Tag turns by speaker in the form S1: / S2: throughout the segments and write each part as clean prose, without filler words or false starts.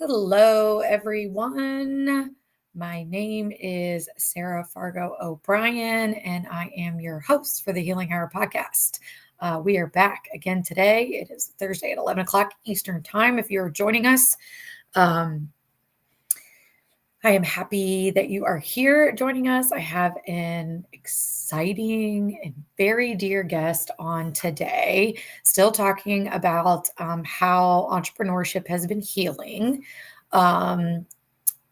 S1: Hello, everyone. My name is Sarah Fargo O'Brien, and I am your host for the Healing Hour podcast. We are back again today. It is Thursday at 11 o'clock Eastern Time. If you're joining us, I am happy that you are here joining us. I have an exciting and very dear guest on today, still talking about how entrepreneurship has been healing.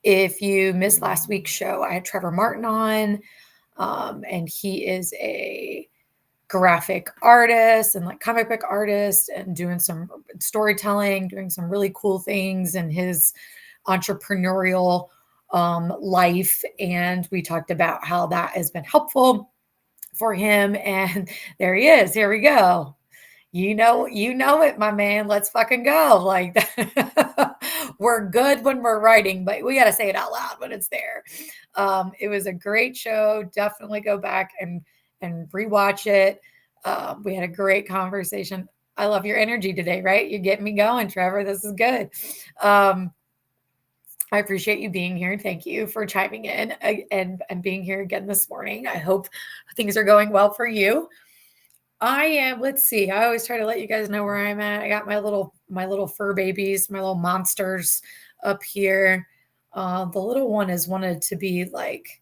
S1: If you missed last week's show, I had Trevor Martin on, and he is a graphic artist and like comic book artist and doing some storytelling, doing some really cool things in his entrepreneurial life. And we talked about how that has been helpful for him. And there he is. Here we go. You know it, my man. Let's fucking go. Like we're good when we're writing, but we got to say it out loud when it's there. It was a great show. Definitely go back and rewatch it. We had a great conversation. I love your energy today, right? You get me going, Trevor. This is good. I appreciate you being here. Thank you for chiming in and being here again this morning. I hope things are going well for you. Let's see. I always try to let you guys know where I'm at. I got my little fur babies, my little monsters up here. The little one has wanted to be like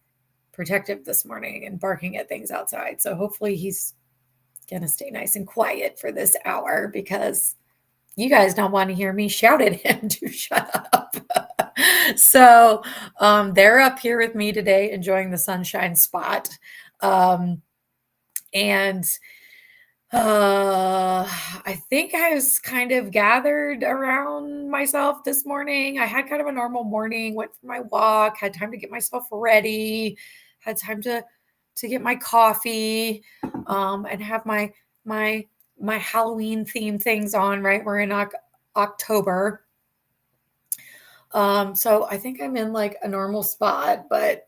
S1: protective this morning and barking at things outside. So hopefully he's going to stay nice and quiet for this hour because you guys don't want to hear me shout at him to shut up. So they're up here with me today, enjoying the sunshine spot. I think I was kind of gathered around myself this morning. I had kind of a normal morning, went for my walk, had time to get myself ready, had time to get my coffee, and have my Halloween themed things on, right? We're in October. So I think I'm in like a normal spot, but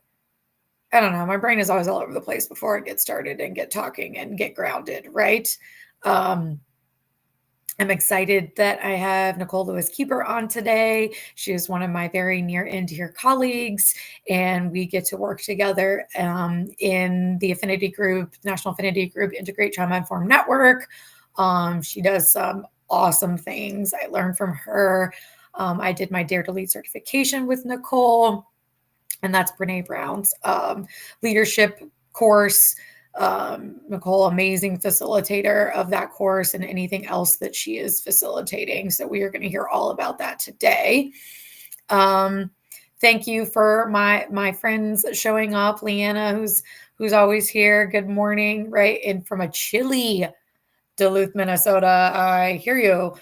S1: I don't know. My brain is always all over the place before I get started and get talking and get grounded, right? I'm excited that I have Nicole Lewis-Keeber on today. She is one of my very near and dear colleagues, and we get to work together in the affinity group, National Affinity Group Integrate Trauma Informed Network. She does some awesome things. I learned from her. I did my Dare to Lead certification with Nicole. And that's Brene Brown's leadership course. Nicole, amazing facilitator of that course and anything else that she is facilitating. So we are going to hear all about that today. Thank you for my friends showing up. Leanna, who's always here. Good morning, right? And from a chilly Duluth, Minnesota. I hear you.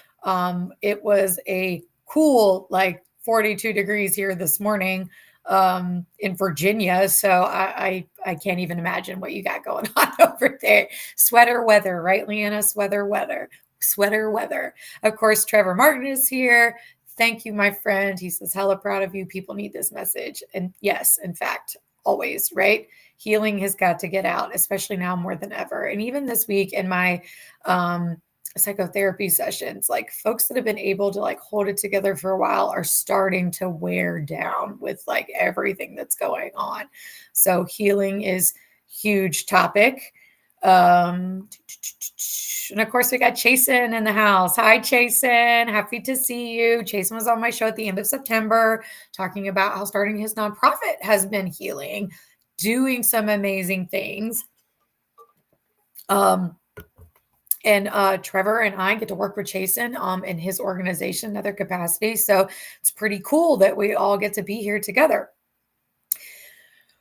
S1: It was a cool, like 42 degrees here this morning. In Virginia. So I can't even imagine what you got going on over there. Sweater weather, right, Leanna? Sweater weather. Of course, Trevor Martin is here. Thank you, my friend. He says, hella proud of you. People need this message. And yes, in fact, always, right? Healing has got to get out, especially now more than ever. And even this week in my, psychotherapy sessions, like folks that have been able to like hold it together for a while are starting to wear down with like everything that's going on. So healing is huge topic. And of course we got Chasen in the house. Hi, Chasen. Happy to see you. Chasen was on my show at the end of September talking about how starting his nonprofit has been healing, doing some amazing things. And Trevor and I get to work with Chasen in his organization in other capacities. So it's pretty cool that we all get to be here together.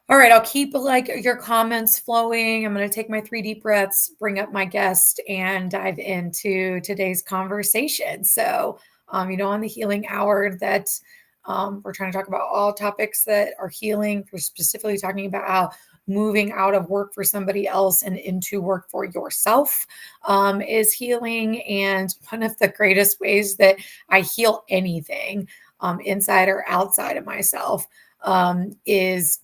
S1: All right, I'll keep like your comments flowing. I'm going to take my 3 deep breaths, bring up my guest, and dive into today's conversation. So, on the healing hour that we're trying to talk about all topics that are healing. We're specifically talking about how moving out of work for somebody else and into work for yourself is healing. And one of the greatest ways that I heal anything inside or outside of myself is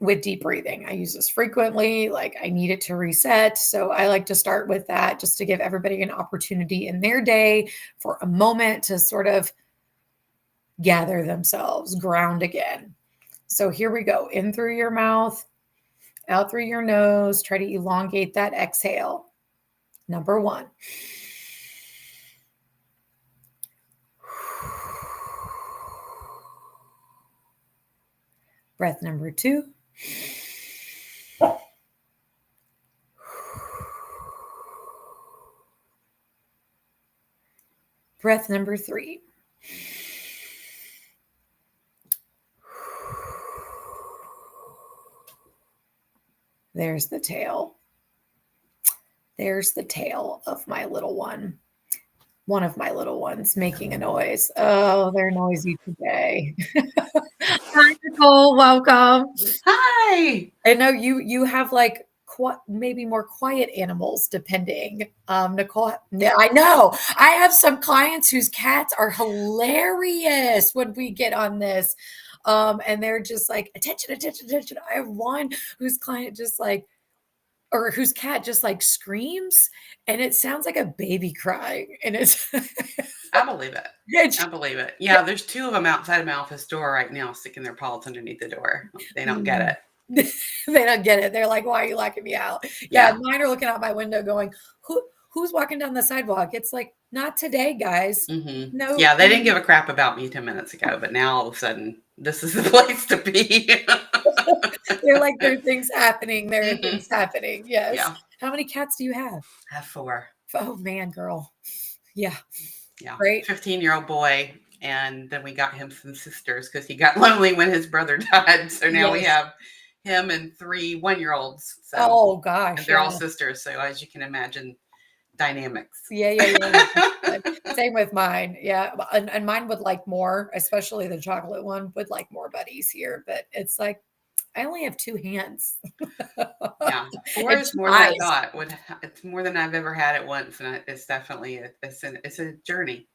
S1: with deep breathing. I use this frequently, like I need it to reset. So I like to start with that just to give everybody an opportunity in their day for a moment to sort of gather themselves, ground again. So here we go. In through your mouth, out through your nose. Try to elongate that exhale. Number 1. Breath number 2. Breath number 3. There's the tail. There's the tail of my little one. One of my little ones making a noise. Oh, they're noisy today. Hi, Nicole. Welcome.
S2: Hi.
S1: I know you have like maybe more quiet animals depending. Nicole, yeah, I know. I have some clients whose cats are hilarious when we get on this. And they're just like, attention, attention, attention. I have one whose client just like, or whose cat just like screams and it sounds like a baby crying. And it's,
S2: I believe it.
S1: it's
S2: I believe it. Yeah, there's 2 of them outside of my office door right now sticking their paws underneath the door. They don't get it.
S1: They don't get it. They're like, why are you locking me out? Yeah, mine are looking out my window going, who's walking down the sidewalk? It's like, not today, guys.
S2: Mm-hmm.
S1: No.
S2: Yeah, they didn't give a crap about me 10 minutes ago, but now all of a sudden, this is the place to be.
S1: They're like, there are things happening. There are
S2: Mm-hmm.
S1: things happening. Yes.
S2: Yeah.
S1: How many cats do you have?
S2: I have 4.
S1: Oh, man, girl. Yeah.
S2: Yeah.
S1: Right.
S2: 15-year-old boy. And then we got him some sisters because he got lonely when his brother died. So now we have him and 3 1-year-olds. So,
S1: oh, gosh.
S2: and they're all sisters. So as you can imagine, dynamics.
S1: Yeah. Same with mine. Yeah. And mine would like more, especially the chocolate one would like more buddies here. But it's like, I only have 2 hands.
S2: Yeah. 4 is more than I thought. It's more than I've ever had at once. And it's definitely, it's a journey.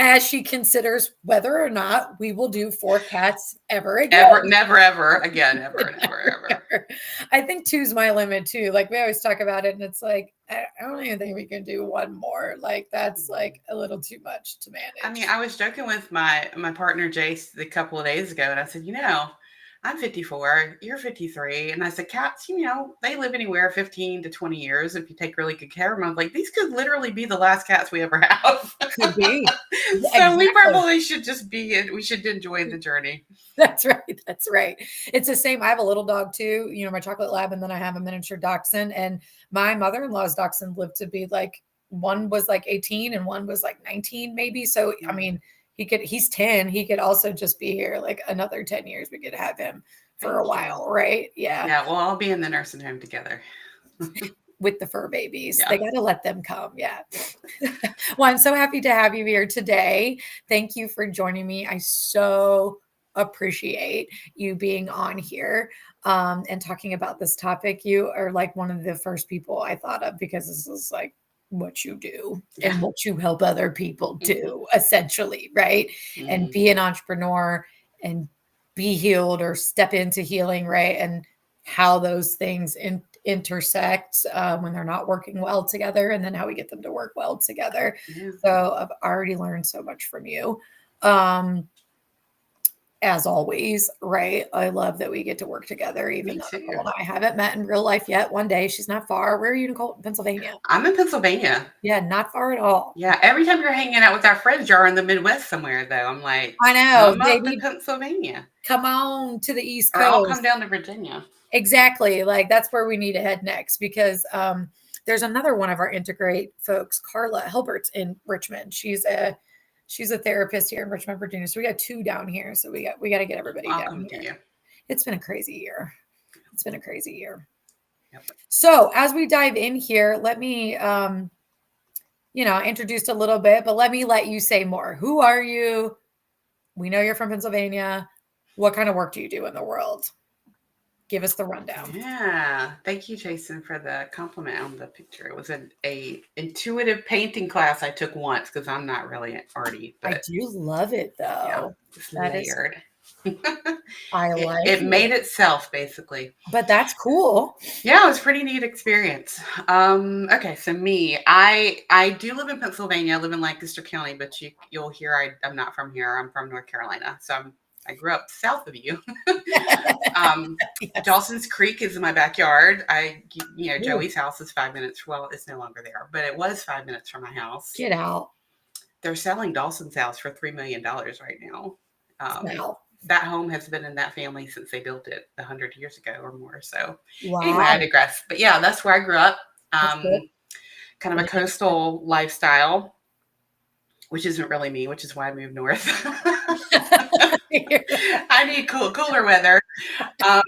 S1: As she considers whether or not we will do 4 cats ever again.
S2: Never again. Ever.
S1: I think 2's my limit too. Like we always talk about it and it's like, I don't even think we can do 1 more. Like that's like a little too much to manage.
S2: I mean, I was joking with my partner Jace a couple of days ago and I said, I'm 54, you're 53. And I said, cats, they live anywhere 15 to 20 years if you take really good care of them. I'm like, these could literally be the last cats we ever have.
S1: Could be.
S2: So exactly. We probably should just we should enjoy the journey.
S1: That's right. It's the same. I have a little dog too, my chocolate lab, and then I have a miniature dachshund. And my mother-in-law's dachshund lived to be like, one was like 18 and one was like 19 maybe. So, I mean, he's 10. He could also just be here like another 10 years. We could have him for a while, right? Yeah.
S2: Yeah. Well, I'll be in the nursing home together.
S1: With the fur babies. Yeah. They got to let them come. Yeah. Well, I'm so happy to have you here today. Thank you for joining me. I so appreciate you being on here and talking about this topic. You are like one of the first people I thought of because this is like what you do and what you help other people do, essentially, right? Mm-hmm. And be an entrepreneur and be healed or step into healing, right? And how those things intersect when they're not working well together, and then how we get them to work well together. Mm-hmm. So I've already learned so much from you. As always, right? I love that we get to work together, even though Nicole and I haven't met in real life yet. One day, she's not far. Where are you, Nicole? Pennsylvania.
S2: I'm in Pennsylvania.
S1: Yeah, not far at all.
S2: Yeah, every time you're hanging out with our friends, you're in the Midwest somewhere, though. I'm like,
S1: I know.
S2: Come up to Pennsylvania.
S1: Come on to the East Coast.
S2: Or I'll come down to Virginia.
S1: Exactly. Like that's where we need to head next because there's another one of our Integrate folks, Carla Hilbert's in Richmond. She's a therapist here in Richmond, Virginia. So we got 2 down here. So we got to get everybody down here. It's been a crazy year. Yep. So as we dive in here, let me, introduced a little bit, but let me let you say more. Who are you? We know you're from Pennsylvania. What kind of work do you do in the world? Give us the rundown.
S2: Yeah. Thank you, Jason, for the compliment on the picture. It was a intuitive painting class I took once because I'm not really arty. But
S1: I do love it, though.
S2: Yeah, it's layered.
S1: I
S2: It,
S1: like
S2: it
S1: it.
S2: made itself basically.
S1: But that's cool.
S2: Yeah, it was a pretty neat experience. Okay, so me, I do live in Pennsylvania. I live in Lancaster County, but you'll hear I'm not from here. I'm from North Carolina, so I grew up south of you. um,
S1: Yes.
S2: Dawson's Creek is in my backyard.
S1: Ooh,
S2: Joey's house is 5 minutes. Well, it's no longer there, but it was 5 minutes from my house.
S1: get out.
S2: They're selling Dawson's house for $3 million right now. Um,
S1: Wow.
S2: that home has been in that family since they built it 100 years ago or more. So anyway, I
S1: Wow.
S2: digress. But yeah, that's where I grew up.
S1: That's cool.
S2: Kind of a coastal lifestyle, which isn't really me, which is why I moved north. I need cooler weather. Um,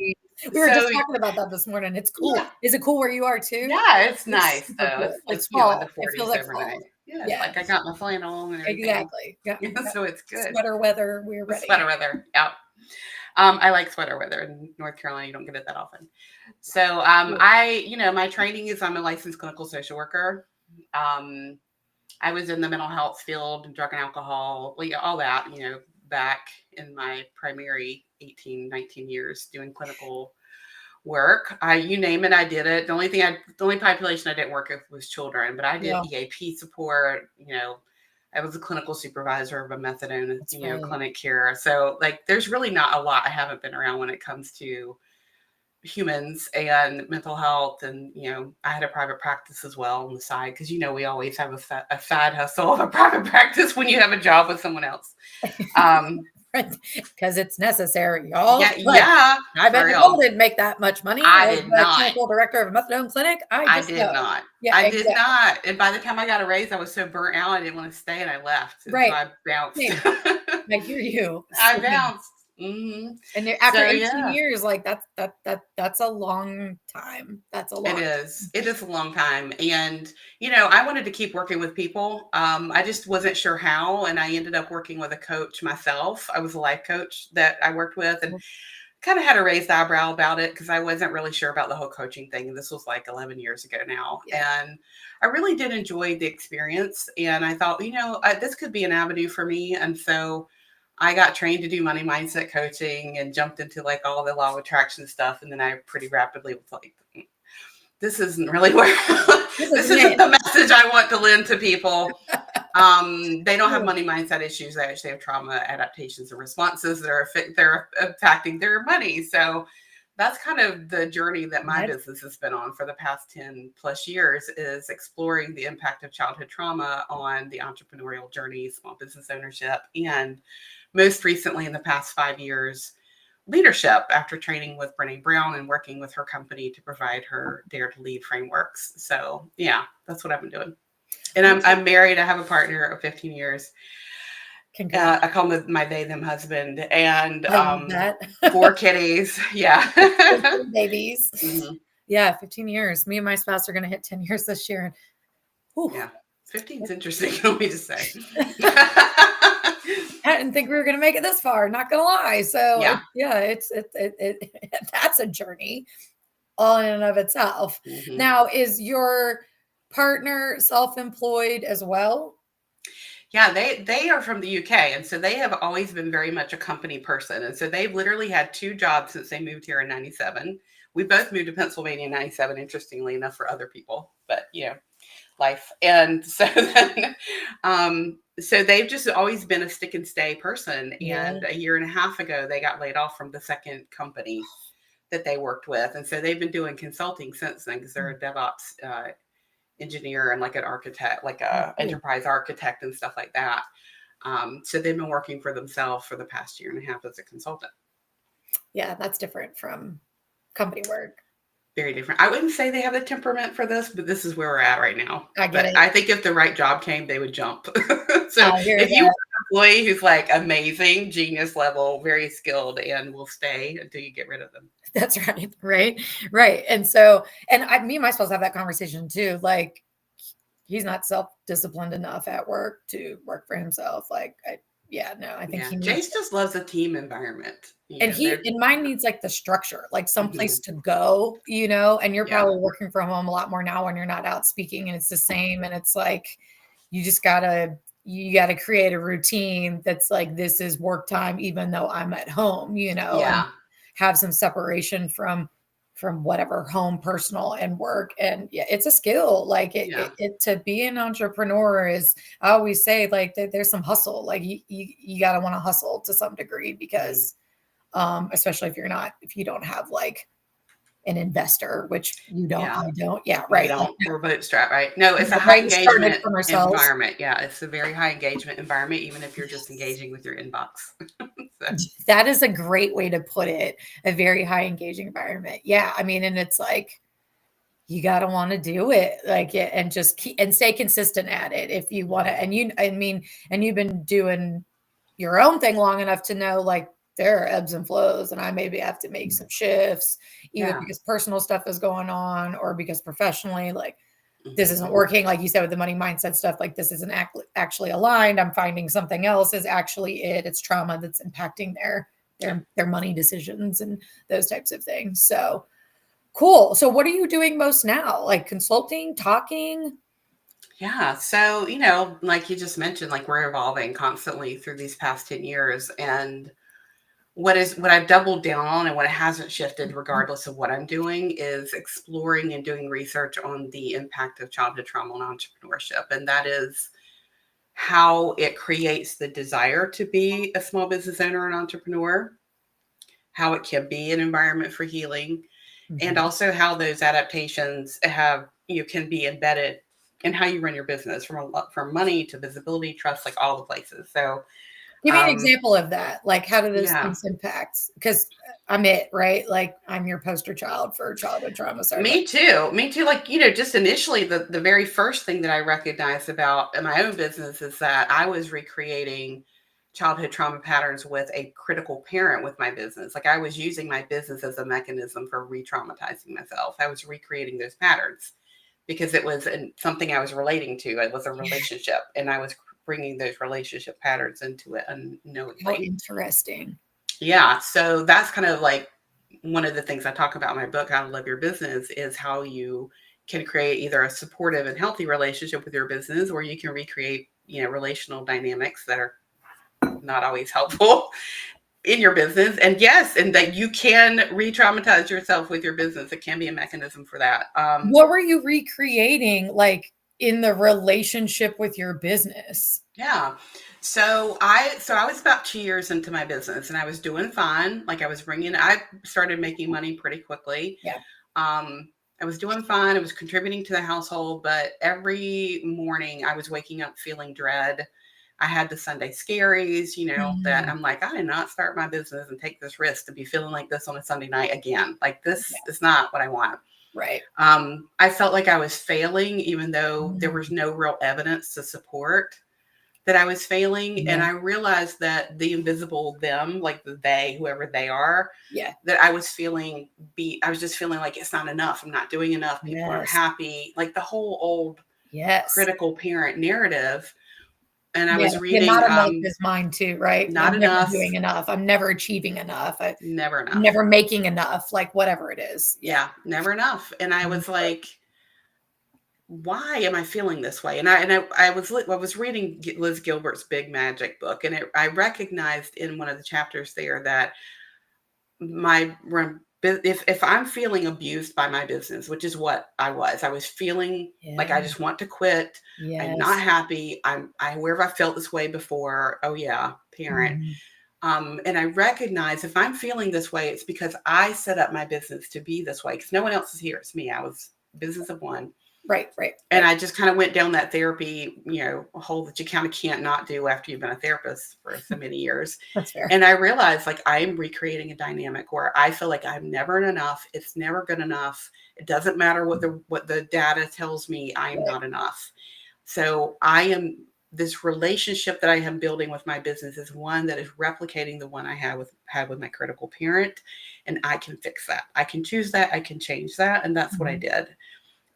S1: We were
S2: so
S1: just talking about that this morning. It's cool.
S2: yeah,
S1: Is it cool where you are too?
S2: yeah, it's
S1: It's
S2: nice
S1: super
S2: though.
S1: cool.
S2: It's like
S1: It's
S2: in the
S1: fall. It feels
S2: 40s
S1: like
S2: overnight.
S1: fall.
S2: Yeah, it's
S1: Yeah,
S2: like I got my flannel and everything.
S1: exactly. Yeah.
S2: So it's good.
S1: Sweater weather. We're
S2: The
S1: ready.
S2: sweater weather. Yeah. I like sweater weather in North Carolina. You don't get it that often. So my training is I'm a licensed clinical social worker. Um, I was in the mental health field and drug and alcohol, all that, back in my primary 18, 19 years doing clinical work. You name it, I did it. The only population I didn't work with was children, but I did
S1: Yeah.
S2: EAP support, I was a clinical supervisor of a methadone,
S1: That's right.
S2: clinic care. So like, there's really not a lot I haven't been around when it comes to humans and mental health. And, I had a private practice as well on the side. Cause we always have a side hustle of a private practice when you have a job with someone else.
S1: Because it's necessary, y'all.
S2: Yeah.
S1: Like,
S2: Yeah.
S1: I
S2: For
S1: bet Nicole
S2: real.
S1: didn't make that much money
S2: I
S1: as
S2: did
S1: the
S2: not.
S1: clinical director of a methadone clinic. I
S2: I
S1: just
S2: did
S1: know.
S2: not.
S1: Yeah,
S2: I did
S1: exactly.
S2: not. And by the time I got a raise, I was so burnt out, I didn't want to stay, and I left. And so
S1: Right.
S2: I bounced.
S1: Same. I hear you.
S2: I
S1: Same.
S2: bounced. Mm-hmm.
S1: And after
S2: So
S1: 18
S2: yeah,
S1: years, like that's a long time. That's a
S2: it
S1: long
S2: is. It is a long time, and I wanted to keep working with people. I just wasn't sure how, and I ended up working with a coach myself. I was a life coach that I worked with, and
S1: time.
S2: kind of had a raised eyebrow about it because I wasn't really sure about the whole coaching thing. And this was like 11 years ago now.
S1: Yeah.
S2: And I really did enjoy the experience. And I thought, this could be an avenue for me. And so I got trained to do money mindset coaching and jumped into like all the law of attraction stuff. And then I pretty rapidly was like, this isn't really where this isn't the message I want to lend to people. They don't have money mindset issues. They actually have trauma adaptations and responses that they're impacting their money. So that's kind of the journey that my business has been on for the past 10 plus years, is exploring the impact of childhood trauma on the entrepreneurial journey, small business ownership, and most recently in the past 5 years, leadership, after training with Brene Brown and working with her company to provide her Dare to Lead frameworks. So yeah, that's what I've been doing. And I'm married. I have a partner of 15 years. I call him my they them husband, and 4 kitties. Yeah.
S1: 15 babies.
S2: Mm-hmm.
S1: Yeah, 15 years. Me and my spouse are going to hit 10 years this year.
S2: Yeah. 15 is interesting, let me just say.
S1: I didn't think we were going to make it this far, not going to lie. So
S2: yeah,
S1: that's a journey all in and of itself.
S2: Mm-hmm.
S1: Now, is your partner self-employed as well?
S2: Yeah, they are from the UK, and so they have always been very much a company person. And so they've literally had 2 jobs since they moved here in 97. We both moved to Pennsylvania in 97, interestingly enough, for other people, but life. And so then so they've just always been a stick and stay person.
S1: Yeah.
S2: And a year and a half ago, they got laid off from the second company that they worked with. And so they've been doing consulting since then, because they're a DevOps engineer and like an architect, like a enterprise architect and stuff like that. So they've been working for themselves for the past year and a half as a consultant.
S1: Yeah, that's different from company work.
S2: Very different. I wouldn't say they have the temperament for this, but this is where we're at right now.
S1: I get it.
S2: I think if the right job came, they would jump. So if you have an employee who's like amazing, genius level, very skilled, and will stay until you get rid of them.
S1: That's right. Right. And so, and me and my spouse have that conversation too. Like, he's not self-disciplined enough at work to work for himself. Like, I think he needs.
S2: Jace just loves a team environment.
S1: And mine needs like the structure, like someplace to go, and you're probably working from home a lot more now when you're not out speaking, and it's the same. And it's like, you just gotta, you got to create a routine that's like, this is work time, even though I'm at home, and
S2: Yeah.
S1: have some separation from whatever home, personal, and work. And yeah, it's a skill. Like
S2: Yeah.
S1: it to be an entrepreneur is, I always say, like, there's some hustle. Like you got to want to hustle to some degree, because especially if you don't have like an investor, which you don't,
S2: Yeah.
S1: I don't. Yeah,
S2: We
S1: right. Like,
S2: don't. We're bootstrap, right? No, it's a high
S1: right. We started
S2: engagement
S1: from ourselves.
S2: environment. Yeah, it's a very high engagement environment, even if you're just engaging with your inbox. So,
S1: That is a great way to put it. A very high engaging environment. Yeah. I mean, and it's like, you got to want to do it, like, and just keep and stay consistent at it if you want to. And you've been doing your own thing long enough to know, like, there are ebbs and flows, and I maybe have to make some shifts, either
S2: yeah.
S1: because personal stuff is going on or because professionally, like, this isn't
S2: Mhm.
S1: working. Like you said, with the money mindset stuff, like, this isn't actually aligned. I'm finding something else is actually it's trauma that's impacting
S2: Yeah.
S1: their money decisions and those types of things. So cool. So what are you doing most now? Like consulting, talking?
S2: Yeah. So, like you just mentioned, like we're evolving constantly through these past 10 years. And what I've doubled down on and what hasn't shifted, regardless of what I'm doing, is exploring and doing research on the impact of childhood trauma on entrepreneurship. And that is how it creates the desire to be a small business owner and entrepreneur, how it can be an environment for healing, and
S1: Mhm.
S2: also how those adaptations can be embedded in how you run your business, from money to visibility, trust, like all the places. So
S1: Give me an
S2: um
S1: example of that. Like, how do those
S2: yeah.
S1: things impact? Because I'm it, right? Like, I'm your poster child for childhood trauma. Sorry, go
S2: Me too. Me too. Like, just initially, the very first thing that I recognized about in my own business is that I was recreating childhood trauma patterns with a critical parent with my business. Like, I was using my business as a mechanism for re-traumatizing myself. I was recreating those patterns because it was something I was relating to. It was a relationship, and I was bringing those relationship patterns into it
S1: How
S2: unknowingly.
S1: interesting.
S2: Yeah. So that's kind of like one of the things I talk about in my book, How to Love Your Business, is how you can create either a supportive and healthy relationship with your business, or you can recreate, relational dynamics that are not always helpful in your business. And yes, and that you can re-traumatize yourself with your business. It can be a mechanism for that.
S1: What were you recreating, like, in the relationship with your business?
S2: Yeah. So I was about 2 years into my business, and I was doing fine. Like, I started making money pretty quickly.
S1: Yeah.
S2: Um, I was doing fine. I was contributing to the household, but every morning I was waking up feeling dread. I had the Sunday scaries, that
S1: Mm,
S2: I'm like, I did not start my business and take this risk to be feeling like this on a Sunday night again. Like,
S1: yeah.
S2: this is not what I want.
S1: Right.
S2: I felt like I was failing, even though there was
S1: Mm,
S2: no real evidence to support that I was failing. And
S1: yeah.
S2: I realized that the invisible them, like the they, whoever they are,
S1: Yeah.
S2: that I was feeling beat. I was just feeling like it's not enough. I'm not doing enough. People aren't
S1: Yes.
S2: happy. Like the whole old
S1: Yes.
S2: critical parent narrative. And I
S1: Yeah.
S2: was
S1: Yeah.
S2: reading
S1: Not enough is mine too, right?
S2: Not
S1: I'm never
S2: enough,
S1: doing enough. I'm never achieving enough. I'm
S2: never enough.
S1: never making enough, like whatever it is. Yeah.
S2: Yeah, never enough. And I
S1: Mhm.
S2: was like, why am I feeling this way? And I was reading Liz Gilbert's Big Magic book, and I recognized in one of the chapters there that if I'm feeling abused by my business, which is what I was feeling like
S1: Yeah.
S2: I just want to quit. I'm not
S1: Yes.
S2: happy. I where have I felt this way before? Oh yeah, parent.
S1: Mhm.
S2: And I recognize if I'm feeling this way, it's because I set up my business to be this way, because no one else is here. It's me. I was business of one.
S1: Right. Right.
S2: And
S1: Right.
S2: I just kind of went down that therapy, a hole that you kind of can't not do after you've been a therapist for so many years.
S1: That's fair.
S2: And I realized, like, I'm recreating a dynamic where I feel like I'm never enough. It's never good enough. It doesn't matter what the data tells me. I am
S1: Right.
S2: not enough. So I am this relationship that I am building with my business is one that is replicating the one I had with my critical parent, and I can fix that. I can choose that. I can change that, and that's what I
S1: Mhm.
S2: did.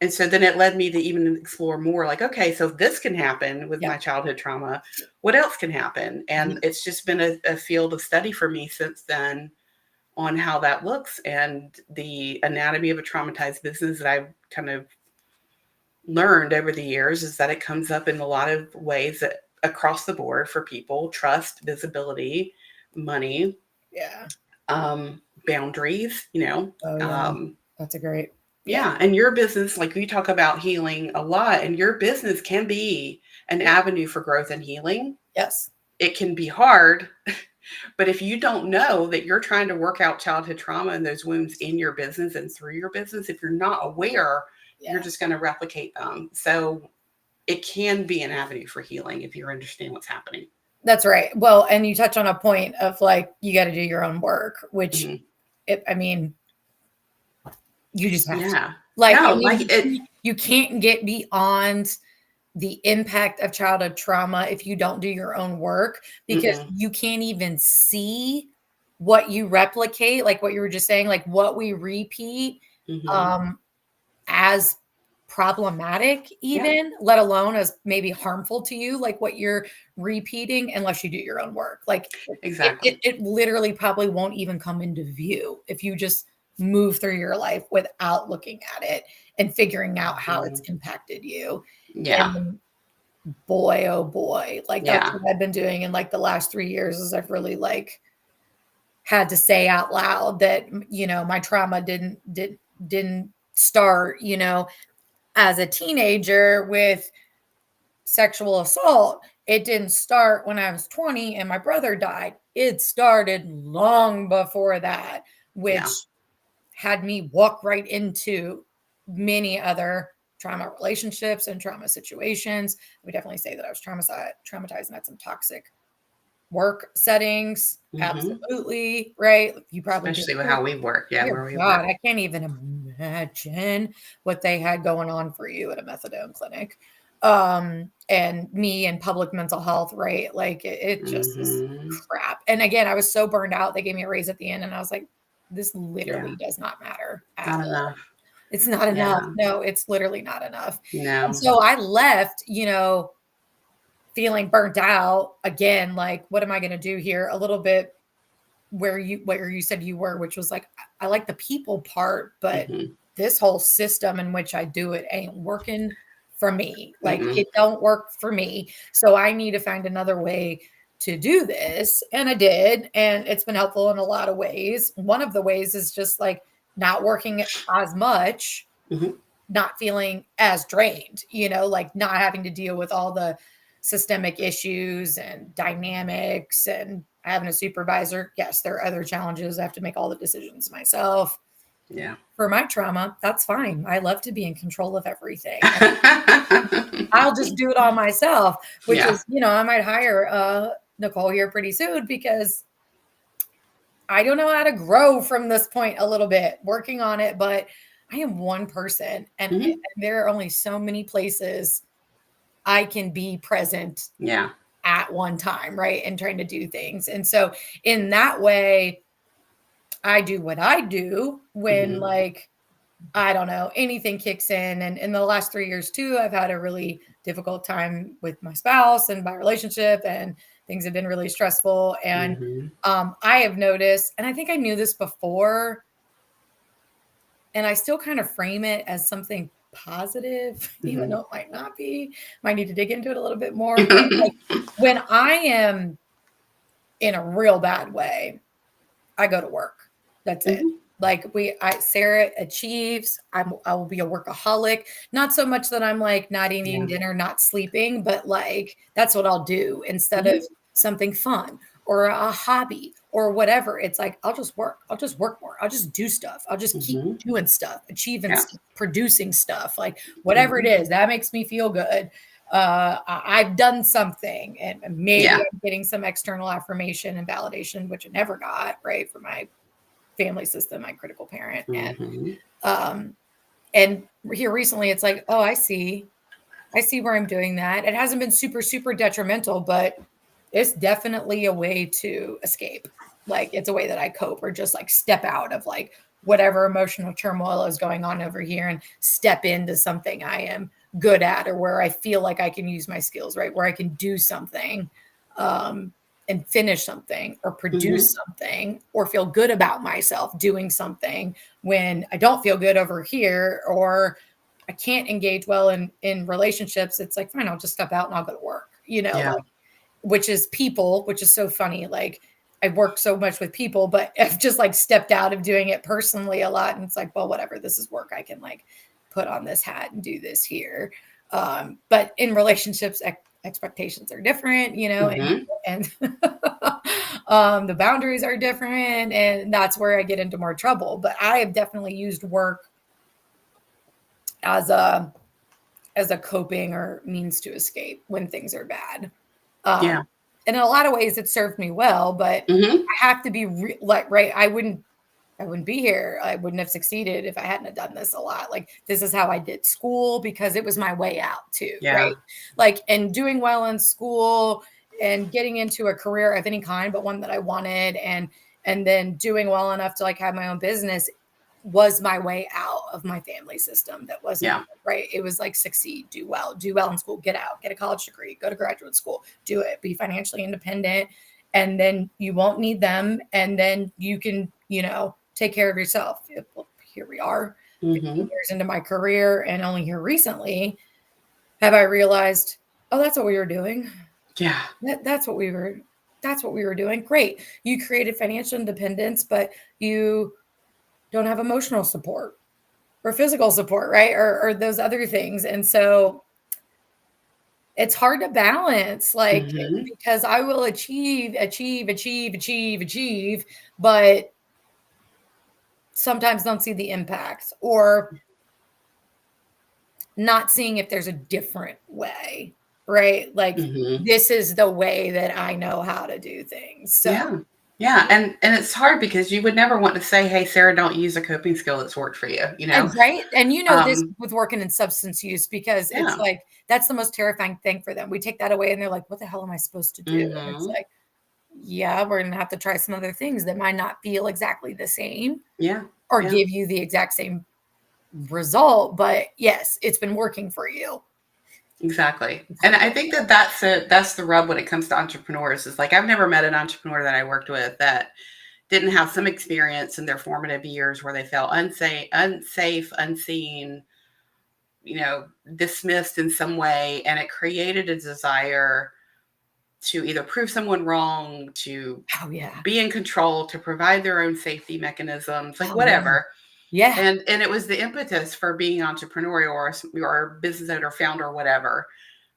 S2: And so then it led me to even explore more, like, okay, so if this can happen with
S1: Yeah.
S2: my childhood trauma, what else can happen?
S1: Yeah.
S2: And it's just been a field of study for me since then on how that looks, and the anatomy of a traumatized business that I've kind of learned over the years is that it comes up in a lot of ways that across the board for people: trust, visibility, money,
S1: Yeah.
S2: boundaries,
S1: Oh yeah. That's a great. Yeah.
S2: yeah. And your business, like we talk about healing a lot, and your business can be an avenue for growth and healing.
S1: Yes.
S2: It can be hard, but if you don't know that you're trying to work out childhood trauma and those wounds in your business and through your business, if you're not aware, you're just going to replicate them. So it can be an avenue for healing if you understand what's happening.
S1: That's right. Well, and you touch on a point of like, you got to do your own work, which I mean, you just have to. Like,
S2: No,
S1: I mean, you can't get beyond the impact of childhood trauma if you don't do your own work, because you can't even see what you replicate, like what you were just saying, like what we repeat as problematic, even let alone as maybe harmful to you, like what you're repeating, unless you do your own work. Like
S2: exactly.
S1: it literally probably won't even come into view if you just move through your life without looking at it and figuring out how it's impacted you.
S2: Yeah.
S1: And boy, oh boy, like that's what I've been doing in like the last 3 years, is I've really like had to say out loud that, my trauma didn't start, as a teenager with sexual assault. It didn't start when I was 20 and my brother died. It started long before that, which had me walk right into many other trauma relationships and trauma situations. I would definitely say that I was traumatized and had some toxic work settings. Absolutely. Right. You probably
S2: especially with how we work. Yeah. Where we
S1: God,
S2: work.
S1: I can't even imagine what they had going on for you at a methadone clinic. And me and public mental health, right? Like it just is crap. And again, I was so burned out. They gave me a raise at the end and I was like, this literally does not matter at
S2: Not
S1: all.
S2: enough.
S1: It's not enough. No, it's literally not enough.
S2: No.
S1: And so I left, feeling burnt out again. Like, what am I going to do here? A little bit where you said you were, which was like, I like the people part, but this whole system in which I do it ain't working for me. Like it don't work for me. So I need to find another way to do this. And I did. And it's been helpful in a lot of ways. One of the ways is just like not working as much, not feeling as drained, like not having to deal with all the systemic issues and dynamics and having a supervisor. Yes, there are other challenges. I have to make all the decisions myself.
S2: Yeah.
S1: For my trauma, that's fine. I love to be in control of everything. I'll just do it all myself, which is, I might hire Nicole here pretty soon, because I don't know how to grow from this point a little bit, working on it, but I am one person and there are only so many places I can be present at one time, right? And trying to do things. And so in that way, I do what I do when like, I don't know, anything kicks in. And in the last 3 years too, I've had a really difficult time with my spouse and my relationship, and things have been really stressful. And I have noticed, and I think I knew this before, and I still kind of frame it as something positive, even though it might not be. Might need to dig into it a little bit more. But like, when I am in a real bad way, I go to work. That's it. Like Sarah achieves. I will be a workaholic. Not so much that I'm like not eating dinner, not sleeping, but like that's what I'll do instead of something fun or a hobby or whatever. It's like, I'll just work. I'll just work more. I'll just do stuff. I'll just keep doing stuff, achieving stuff, producing stuff, like whatever it is that makes me feel good. I've done something, and maybe I'm getting some external affirmation and validation, which I never got, right, from my family system, my critical parent. And here recently it's like, oh, I see where I'm doing that. It hasn't been super, super detrimental, but it's definitely a way to escape. Like it's a way that I cope, or just like step out of like whatever emotional turmoil is going on over here and step into something I am good at, or where I feel like I can use my skills, right? Where I can do something and finish something or produce something, or feel good about myself doing something when I don't feel good over here, or I can't engage well in relationships. It's like, fine, I'll just step out and I'll go to work, like which is people, which is so funny. Like I work so much with people, but I've just like stepped out of doing it personally a lot. And it's like, well, whatever, this is work. I can like put on this hat and do this here. But in relationships, expectations are different, you know, and the boundaries are different. And that's where I get into more trouble. But I have definitely used work as a coping or means to escape when things are bad.
S2: Yeah.
S1: And in a lot of ways it served me well, but I have to be right. I wouldn't be here. I wouldn't have succeeded if I hadn't have done this a lot. Like this is how I did school because it was my way out too.
S2: Yeah.
S1: Right. Like, and doing well in school and getting into a career of any kind, but one that I wanted, and then doing well enough to like have my own business was my way out of my family system. That wasn't right. It was like succeed, do well in school, get out, get a college degree, go to graduate school, do it, be financially independent. And then you won't need them. And then you can, you know, take care of yourself. Well, here we are 15 years into my career. And only here recently have I realized, oh, that's what we were doing.
S2: Yeah.
S1: That's what we were doing. Great. You created financial independence, but you don't have emotional support or physical support, right? Or those other things. And so it's hard to balance, like, because I will achieve, but sometimes don't see the impact or not seeing if there's a different way, right? Like this is the way that I know how to do things. So
S2: yeah. And it's hard because you would never want to say, hey, Sarah, don't use a coping skill that's worked for you, you know?
S1: Right. And you know, this with working in substance use, because it's like, that's the most terrifying thing for them. We take that away and they're like, what the hell am I supposed to do? And it's like, yeah, we're going to have to try some other things that might not feel exactly the same. Or give you the exact same result. But yes, it's been working for you.
S2: Exactly. And I think that's the rub when it comes to entrepreneurs, is like, I've never met an entrepreneur that I worked with that didn't have some experience in their formative years where they felt unsafe, unseen, you know, dismissed in some way. And it created a desire to either prove someone wrong, to be in control, to provide their own safety mechanisms, like whatever.
S1: Yeah.
S2: And it was the impetus for being entrepreneurial or business owner, founder, whatever.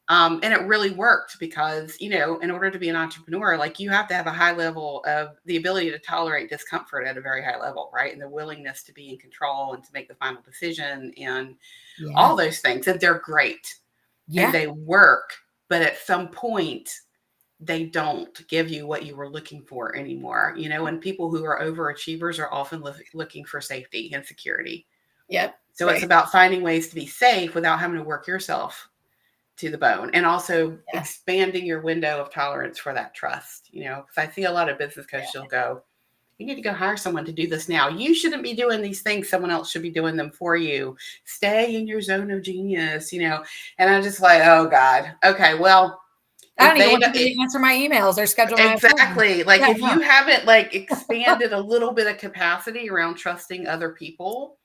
S2: And it really worked because, you know, in order to be an entrepreneur, like you have to have a high level of the ability to tolerate discomfort at a very high level, right? And the willingness to be in control and to make the final decision and all those things. And they're great. And they work. But at some point, they don't give you what you were looking for anymore. You know, and people who are overachievers are often looking for safety and security. So it's about finding ways to be safe without having to work yourself to the bone, and also expanding your window of tolerance for that trust, you know, because I see a lot of business coaches will go, you need to go hire someone to do this now. You shouldn't be doing these things. Someone else should be doing them for you. Stay in your zone of genius, you know? And I'm just like, oh God. Okay. Well,
S1: I don't even want to answer my emails or schedule my
S2: exactly. Like if you haven't like expanded a little bit of capacity around trusting other people,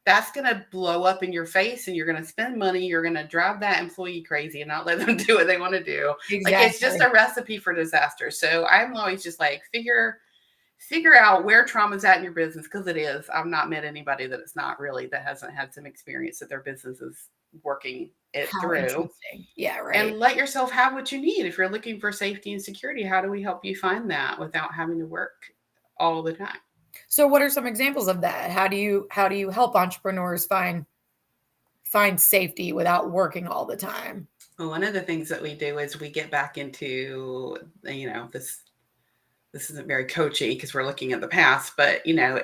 S2: that's going to blow up in your face, and you're going to spend money. You're going to drive that employee crazy and not let them do what they want to do. Like it's just a recipe for disaster. So I'm always just like, figure out where trauma's at in your business, because it is. I've not met anybody that it's not really, that hasn't had some experience that their business is working it through. And let yourself have what you need. If you're looking for safety and security, how do we help you find that without having to work all the time?
S1: So what are some examples of that? How do you help entrepreneurs find safety without working all the time?
S2: Well, one of the things that we do is we get back into, you know, this isn't very coachy because we're looking at the past, but you know,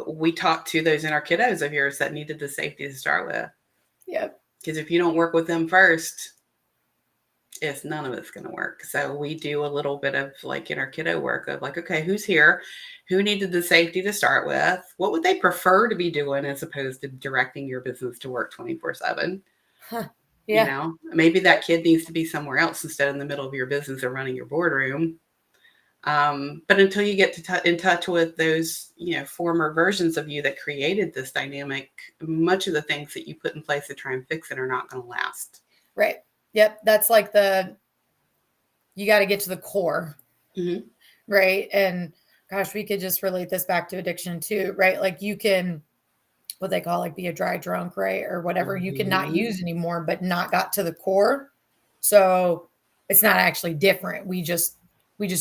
S2: we talk to those inner kiddos of yours that needed the safety to start with. Because if you don't work with them first, none of it's going to work. So we do a little bit of like inner kiddo work of like, okay, who's here? Who needed the safety to start with? What would they prefer to be doing as opposed to directing your business to work 24/7? You know, maybe that kid needs to be somewhere else instead of in the middle of your business or running your boardroom. But until you get in touch with those, you know, former versions of you that created this dynamic, much of the things that you put in place to try and fix it are not going to last.
S1: Right. Yep. That's like you got to get to the core,
S2: Mm-hmm.
S1: right? And gosh, we could just relate this back to addiction too, right? Like you can, what they call like be a dry drunk, right? Or whatever. You can not
S2: Mm-hmm.
S1: use anymore, but not got to the core. So it's not actually different. We just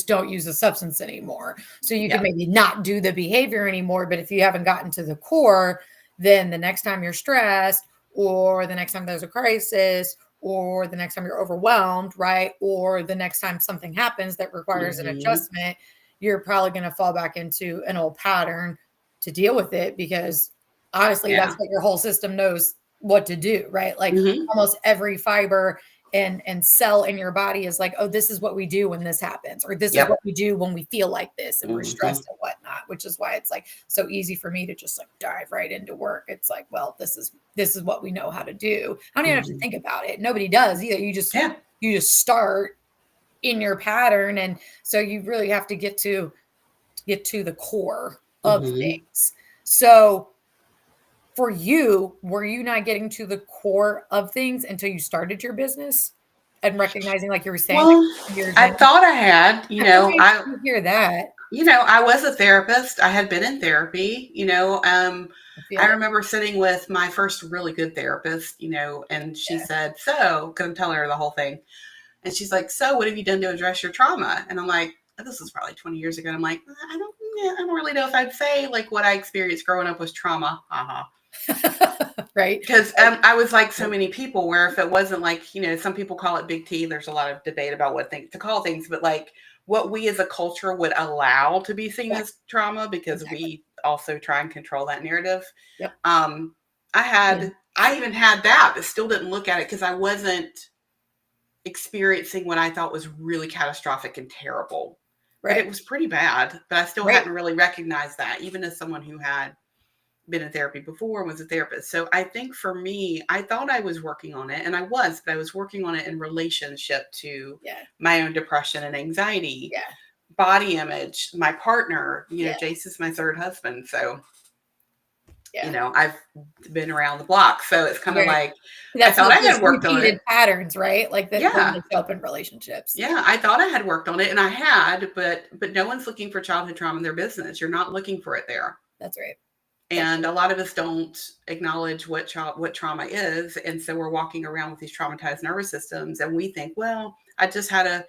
S1: don't use the substance anymore. So you can
S2: Yep.
S1: maybe not do the behavior anymore, but if you haven't gotten to the core, then the next time you're stressed or the next time there's a crisis or the next time you're overwhelmed, right? Or the next time something happens that requires an
S2: Mm-hmm.
S1: adjustment, you're probably going to fall back into an old pattern to deal with it because honestly, that's
S2: Yeah.
S1: what your whole system knows what to do, right? Like
S2: Mm-hmm.
S1: almost every fiber and cell in your body is like, oh, this is what we do when this happens, or this is what
S2: Yep.
S1: we do when we feel like this and we're
S2: Mm-hmm.
S1: stressed and whatnot, which is why it's like so easy for me to just like dive right into work. It's like, well, this is what we know how to do. I don't even have to
S2: Mm-hmm.
S1: think about it. Nobody does either.
S2: Yeah.
S1: You just start in your pattern. And so you really have to get to the core of
S2: Mm-hmm.
S1: things. So for you, were you not getting to the core of things until you started your business and recognizing, like you were saying, like
S2: Well,
S1: you're
S2: I
S1: down?
S2: thought I had,
S1: That's okay to hear that.
S2: I was a therapist. I had been in therapy,
S1: I
S2: I
S1: feel it.
S2: remember sitting with my first really good therapist, and she
S1: Yeah.
S2: said, so, because I'm telling her the whole thing. And she's like, so what have you done to address your trauma? And I'm like, this was probably 20 years ago. And I'm like, I don't really know if I'd say like what I experienced growing up was trauma. Uh-huh.
S1: Right.
S2: Because I was like so many people where if it wasn't like, some people call it big T, there's a lot of debate about what things to call things, but like what we as a culture would allow to be seen
S1: Right.
S2: as trauma, because
S1: Exactly.
S2: we also try and control that narrative.
S1: Yep.
S2: Um,
S1: Yeah.
S2: I even had that, but still didn't look at it because I wasn't experiencing what I thought was really catastrophic and terrible. But it
S1: Right.
S2: was pretty bad, but I still
S1: Right.
S2: hadn't really recognized that, even as someone who had been in therapy before and was a therapist. So I think for me, I thought I was working on it, and I was, but I was working on it in relationship to
S1: Yeah.
S2: my own depression and anxiety,
S1: Yeah.
S2: body image, my partner.
S1: Yeah.
S2: Jace is my third husband. So,
S1: Yeah.
S2: I've been around the block. So it's kind of
S1: Right.
S2: like I
S1: That's
S2: thought I
S1: those
S2: had worked on
S1: repeated
S2: it.
S1: patterns, right? Like that when
S2: Yeah.
S1: they show up in relationships.
S2: Yeah, I thought I had worked on it, and I had, but no one's looking for childhood trauma in their business. You're not looking for it there.
S1: That's right. That's
S2: And a lot of us don't acknowledge what trauma is, and so we're walking around with these traumatized nervous systems, and we think, well, I just had a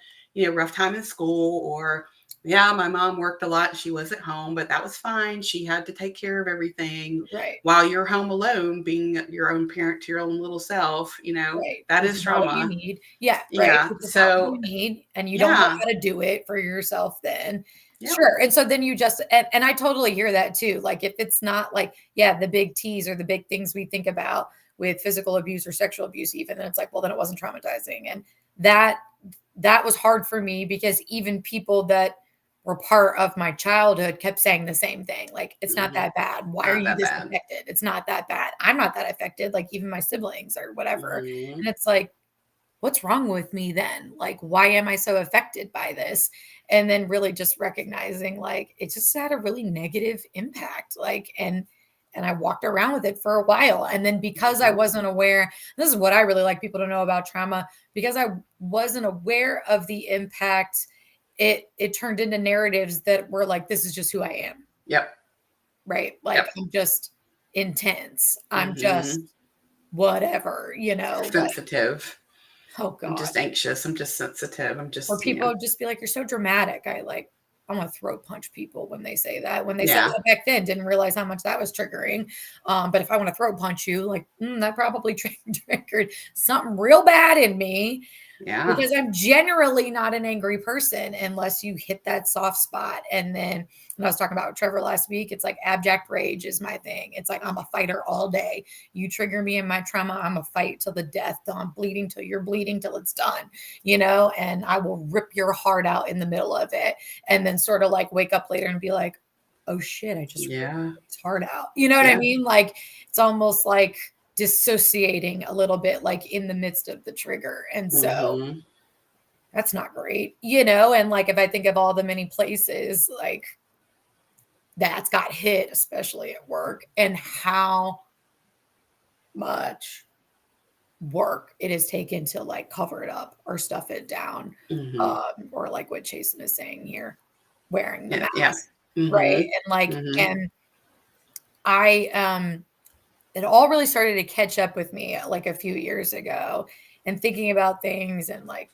S2: rough time in school, or yeah, my mom worked a lot, she was at home, but that was fine, she had to take care of everything
S1: right.
S2: while you're home alone being your own parent to your own little self.
S1: Right,
S2: That
S1: which
S2: is
S1: is not what you
S2: trauma.
S1: need. Yeah, right,
S2: Yeah,
S1: which is not what
S2: so
S1: you need, and you don't know
S2: yeah.
S1: how to do it for yourself then.
S2: Yep.
S1: Sure, and so then you just and I totally hear that too, like, if it's not like, yeah, the big T's or the big things we think about with physical abuse or sexual abuse even, then it's like, well, then it wasn't traumatizing, and that that was hard for me because even people that were part of my childhood kept saying the same thing, like, "It's not
S2: Mhm.
S1: that bad. Why are
S2: Not
S1: you
S2: that
S1: this
S2: bad.
S1: affected? It's not that bad. I'm not that affected," like, even my siblings or whatever, and
S2: Mhm.
S1: it's like, what's wrong with me then? Like, why am I so affected by this? And then really just recognizing like it just had a really negative impact. Like, and I walked around with it for a while. And then because I
S2: Mhm.
S1: wasn't aware, this is what I really like people to know about trauma, because I wasn't aware of the impact, it turned into narratives that were like, this is just who I am.
S2: Yep.
S1: Right. Like
S2: Yep.
S1: I'm just intense. I'm just
S2: Mhm.
S1: whatever. Like,
S2: Sensitive.
S1: oh
S2: I'm
S1: God.
S2: just anxious. I'm just sensitive. I'm
S1: Or
S2: just,
S1: people just be like, "You're so dramatic." I wanna throat punch people when they say that. When they said
S2: yeah.
S1: that back then, didn't realize how much that was triggering. But if I wanna throat punch you, like, that probably triggered something real bad in me.
S2: Yeah.
S1: Because I'm generally not an angry person unless you hit that soft spot. And then when I was talking about with Trevor last week, it's like abject rage is my thing. It's like I'm a fighter all day. You trigger me in my trauma, I'm a fight till the death, till I'm bleeding, till you're bleeding, till it's done, and I will rip your heart out in the middle of it. And then sort of like wake up later and be like, oh shit, I just ripped
S2: Yeah.
S1: his heart out. You know what I
S2: Yeah.
S1: mean? Like it's almost like dissociating a little bit, like in the midst of the trigger. And so
S2: Mhm.
S1: that's not great. And like if I think of all the many places like that's got hit, especially at work, and how much work it has taken to like cover it up or stuff it down. Or like what Jason is saying here, wearing the
S2: Yeah.
S1: mask. Right. And like, and it all really started to catch up with me like a few years ago, and thinking about things and like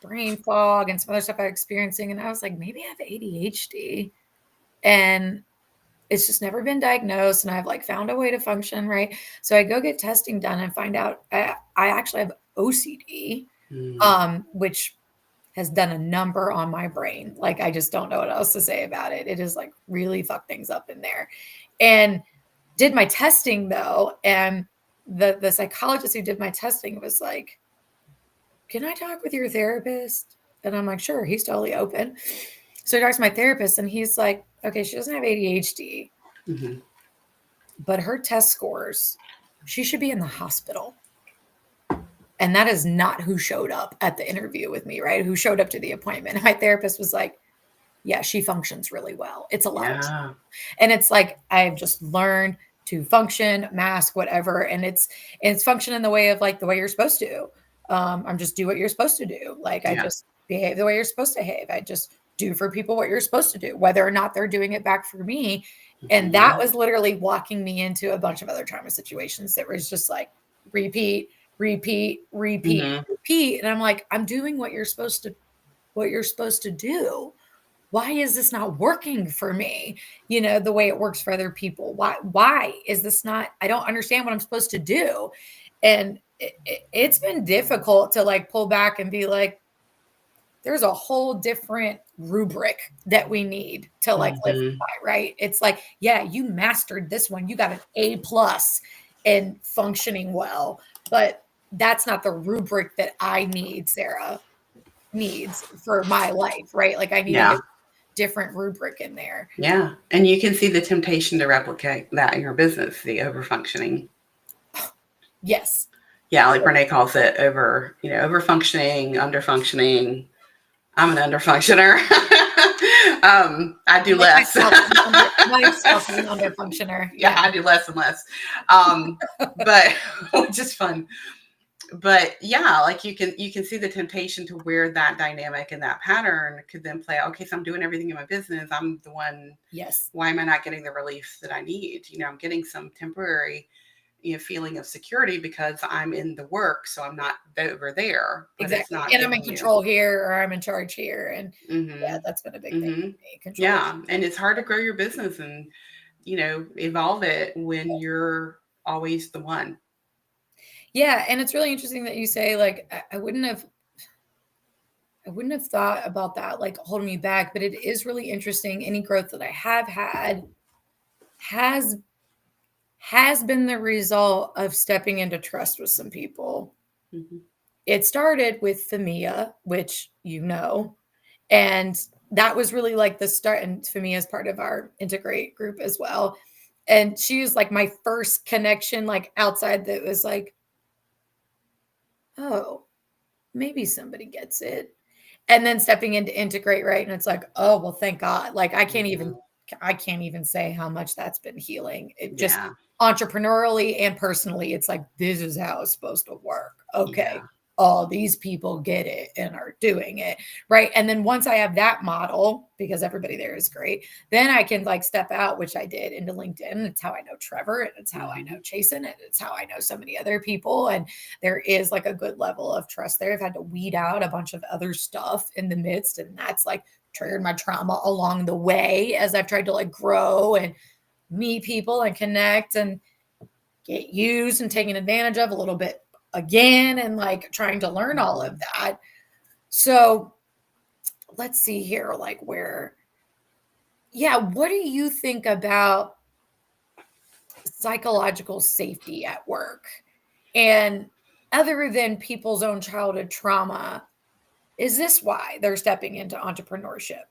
S1: brain fog and some other stuff I was experiencing. And I was like, maybe I have ADHD, and it's just never been diagnosed. And I've like found a way to function. Right. So I go get testing done and find out I actually have OCD, which has done a number on my brain. Like, I just don't know what else to say about it. It has like really fucked things up in there. And did my testing though. And the psychologist who did my testing was like, can I talk with your therapist? And I'm like, sure, he's totally open. So he talks to my therapist and he's like, okay, she doesn't have ADHD, but her test scores, she should be in the hospital. And that is not who showed up at the interview with me, right? Who showed up to the appointment. And my therapist was like, yeah, she functions really well. It's a lot of time. And it's like, I've just learned to function, mask, whatever. And it's function in the way of like the way you're supposed to. I'm just do what you're supposed to do. Like, I just behave the way you're supposed to behave. I just do for people what you're supposed to do, whether or not they're doing it back for me. And that was literally walking me into a bunch of other trauma situations that was just like repeat. And I'm like, I'm doing what you're supposed to do. Why is this not working for me? You know, the way it works for other people. Why is this not, I don't understand what I'm supposed to do. And it's been difficult to like pull back and be like, there's a whole different rubric that we need to like live by, right? It's like, yeah, you mastered this one. You got an A+ in functioning well, but that's not the rubric that I need, Sarah needs for my life, right? Like, I need a different rubric in there.
S2: Yeah. And you can see the temptation to replicate that in your business, the overfunctioning.
S1: Yes.
S2: Yeah, like Renee calls it overfunctioning, underfunctioning. I'm an underfunctioner. I do less.
S1: Myself an underfunctioner.
S2: Yeah, I do less and less. But which is fun. But yeah, like you can see the temptation to where that dynamic and that pattern could then play out. Okay, so I'm doing everything in my business. I'm the one.
S1: Yes.
S2: Why am I not getting the relief that I need? I'm getting some temporary feeling of security because I'm in the work, so I'm not over there. But
S1: exactly.
S2: It's not
S1: and I'm in control here, or I'm in charge here. And yeah, that's been a big thing for me. Control.
S2: Yeah. And it's hard to grow your business and, evolve it when you're always the one.
S1: Yeah. And it's really interesting that you say, like, I wouldn't have thought about that, like holding me back, but it is really interesting. Any growth that I have had has been the result of stepping into trust with some people. It started with Famia, which and that was really like the start. And Famia is part of our Integrate group as well. And she was like my first connection, like outside, that was like, oh, maybe somebody gets it. And then stepping into Integrate, right? And it's like, oh, well, thank God. Like, I can't even say how much that's been healing. It just entrepreneurially and personally, it's like, this is how it's supposed to work. Okay. All these people get it and are doing it. Right. And then once I have that model, because everybody there is great, then I can like step out, which I did, into LinkedIn. It's how I know Trevor, and it's how I know Jason, and it's how I know so many other people. And there is like a good level of trust there. I've had to weed out a bunch of other stuff in the midst, and that's like triggered my trauma along the way as I've tried to like grow and meet people and connect and get used and taken advantage of a little bit again, and like trying to learn all of that. So let's see here, like what do you think about psychological safety at work? And other than people's own childhood trauma, is this why they're stepping into entrepreneurship?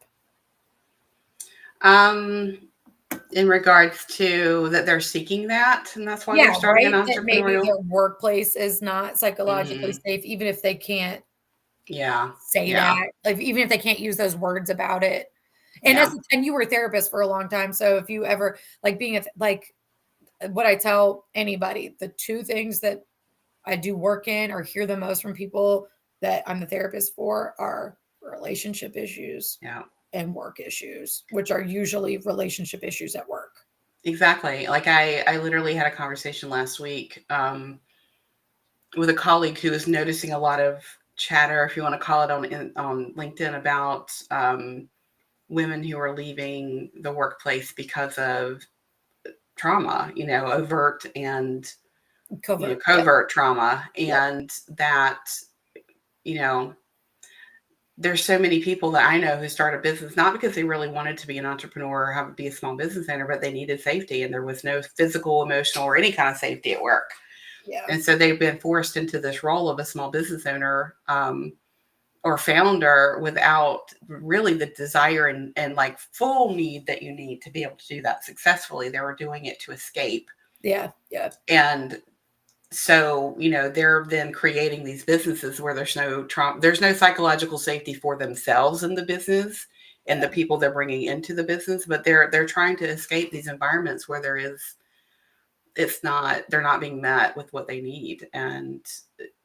S2: In regards to that they're seeking that, and that's why they're starting an entrepreneurial.
S1: That maybe their workplace is not psychologically safe, even if they can't say that, like, even if they can't use those words about it. And and you were a therapist for a long time, so if you ever like being like what I tell anybody, the two things that I do work in or hear the most from people that I'm the therapist for are relationship issues and work issues, which are usually relationship issues at work.
S2: Exactly. Like I literally had a conversation last week with a colleague who was noticing a lot of chatter, if you want to call it, on LinkedIn about women who are leaving the workplace because of trauma, overt and covert trauma, and that, there's so many people that I know who start a business, not because they really wanted to be an entrepreneur or be a small business owner, but they needed safety, and there was no physical, emotional, or any kind of safety at work.
S1: Yeah.
S2: And so they've been forced into this role of a small business owner or founder without really the desire and like full need that you need to be able to do that successfully. They were doing it to escape.
S1: Yeah. Yeah.
S2: And so, they're then creating these businesses where there's no trauma, there's no psychological safety for themselves in the business and the people they're bringing into the business, but they're trying to escape these environments where they're not being met with what they need. And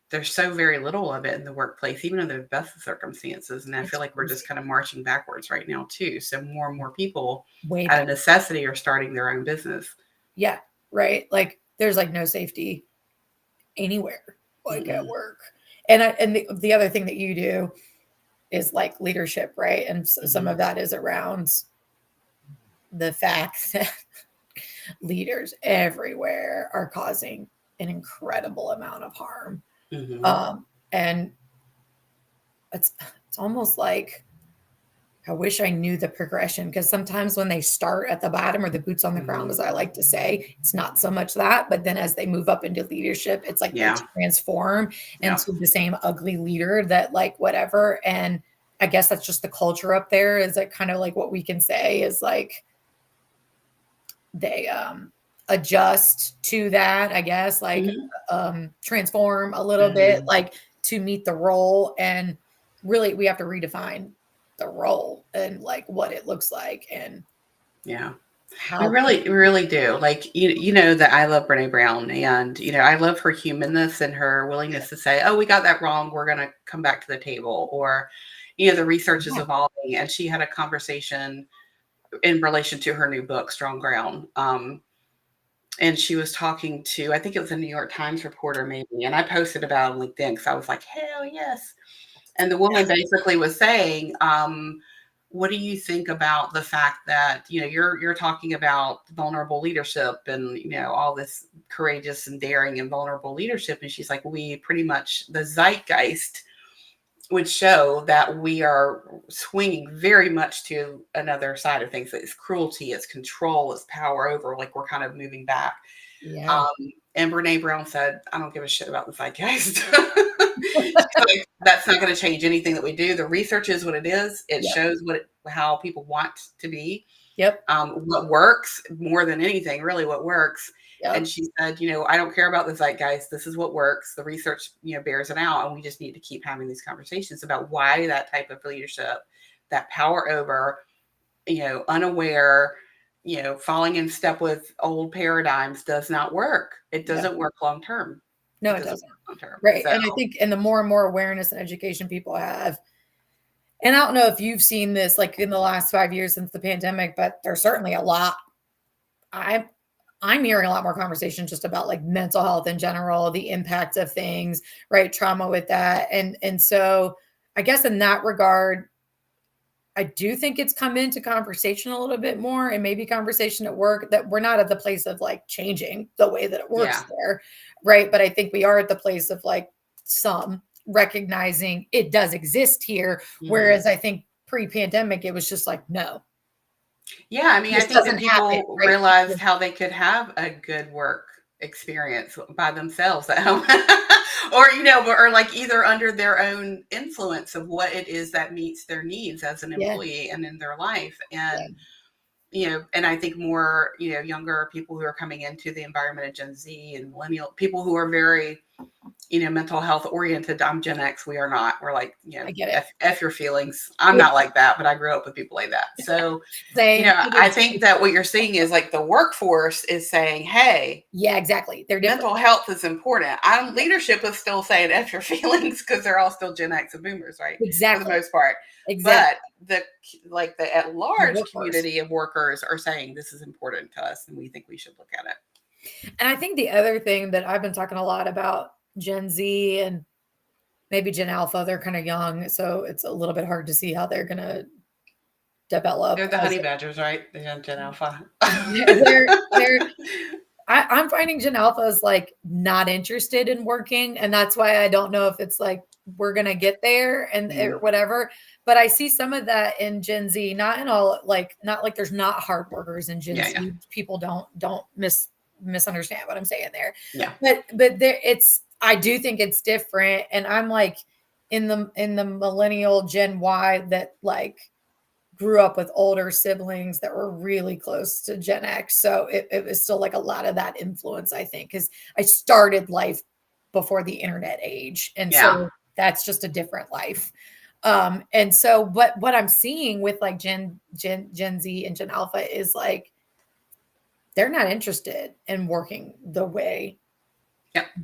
S2: there's so very little of it in the workplace, even under the best of circumstances. And I feel like we're just kind of marching backwards right now too. So more and more people out of necessity are starting their own business.
S1: Yeah. Right. Like there's like no safety anywhere, like at work. And the other thing that you do is like leadership, right? And some of that is around the fact that leaders everywhere are causing an incredible amount of harm. And it's almost like I wish I knew the progression, because sometimes when they start at the bottom or the boots on the ground, as I like to say, it's not so much that, but then as they move up into leadership, it's like they transform into the same ugly leader that like whatever. And I guess that's just the culture up there. Is it kind of like what we can say is like they adjust to that, I guess, like transform a little bit, like to meet the role. And really we have to redefine the role and like what it looks like. And
S2: how we really do. Like, you know that I love Brene Brown, and I love her humanness and her willingness to say, oh, we got that wrong, we're going to come back to the table. Or the research is evolving. And she had a conversation in relation to her new book, Strong Ground. And she was talking to, I think it was a New York Times reporter maybe, and I posted about it on LinkedIn because I was like, hell yes. And the woman basically was saying, what do you think about the fact that, you're talking about vulnerable leadership and, all this courageous and daring and vulnerable leadership. And she's like, we pretty much, the zeitgeist would show that we are swinging very much to another side of things. It's cruelty, it's control, it's power over, like we're kind of moving back.
S1: Yeah.
S2: And Brene Brown said, I don't give a shit about the zeitgeist. Like, that's not going to change anything that we do. The research is what it is. It shows how people want to be. What works more than anything, really what works. And she said, I don't care about the zeitgeist. This is what works. The research, bears it out. And we just need to keep having these conversations about why that type of leadership, that power over, unaware, falling in step with old paradigms does not work. It doesn't work long term.
S1: No, it doesn't. Right. So, and I think, and the more and more awareness and education people have, and I don't know if you've seen this like in the last 5 years since the pandemic, but there's certainly a lot. I'm hearing a lot more conversation just about like mental health in general, the impact of things, right? Trauma with that. And so I guess in that regard, I do think it's come into conversation a little bit more, and maybe conversation at work, that we're not at the place of like changing the way that it works there. Right. But I think we are at the place of like some recognizing it does exist here. Whereas I think pre-pandemic, it was just like, no.
S2: Yeah. I mean, I think that people realized how they could have a good work experience by themselves at home. or like either under their own influence of what it is that meets their needs as an employee and in their life. And and I think more, younger people who are coming into the environment of Gen Z and millennial people who are very, mental health oriented. I'm Gen X. We are not. We're like,
S1: I get it.
S2: F your feelings. I'm not like that, but I grew up with people like that. So,
S1: Same.
S2: I think that what you're seeing is like the workforce is saying, hey,
S1: Yeah, exactly. They're different.
S2: mental health is important. Leadership is still saying F your feelings because they're all still Gen X and boomers, right?
S1: Exactly.
S2: For the most part.
S1: Exactly.
S2: But the at large
S1: workforce.
S2: community of workers are saying this is important to us and we think we should look at it.
S1: And I think the other thing that I've been talking a lot about Gen Z and maybe Gen Alpha, they're kind of young, so it's a little bit hard to see how they're going to develop.
S2: They're the honey badgers, right? The Gen Alpha.
S1: I'm finding Gen Alpha is like not interested in working, and that's why I don't know if it's like we're gonna get there and or whatever. But I see some of that in Gen Z, not in all, like not like there's not hard workers in Gen Z.
S2: Yeah.
S1: People don't misunderstand what I'm saying there.
S2: Yeah.
S1: But there I do think it's different, and I'm like in the millennial Gen Y that like grew up with older siblings that were really close to Gen X. So it was still like a lot of that influence, I think, because I started life before the internet age. And so that's just a different life. And so what I'm seeing with like Gen Z and Gen Alpha is like, they're not interested in working the way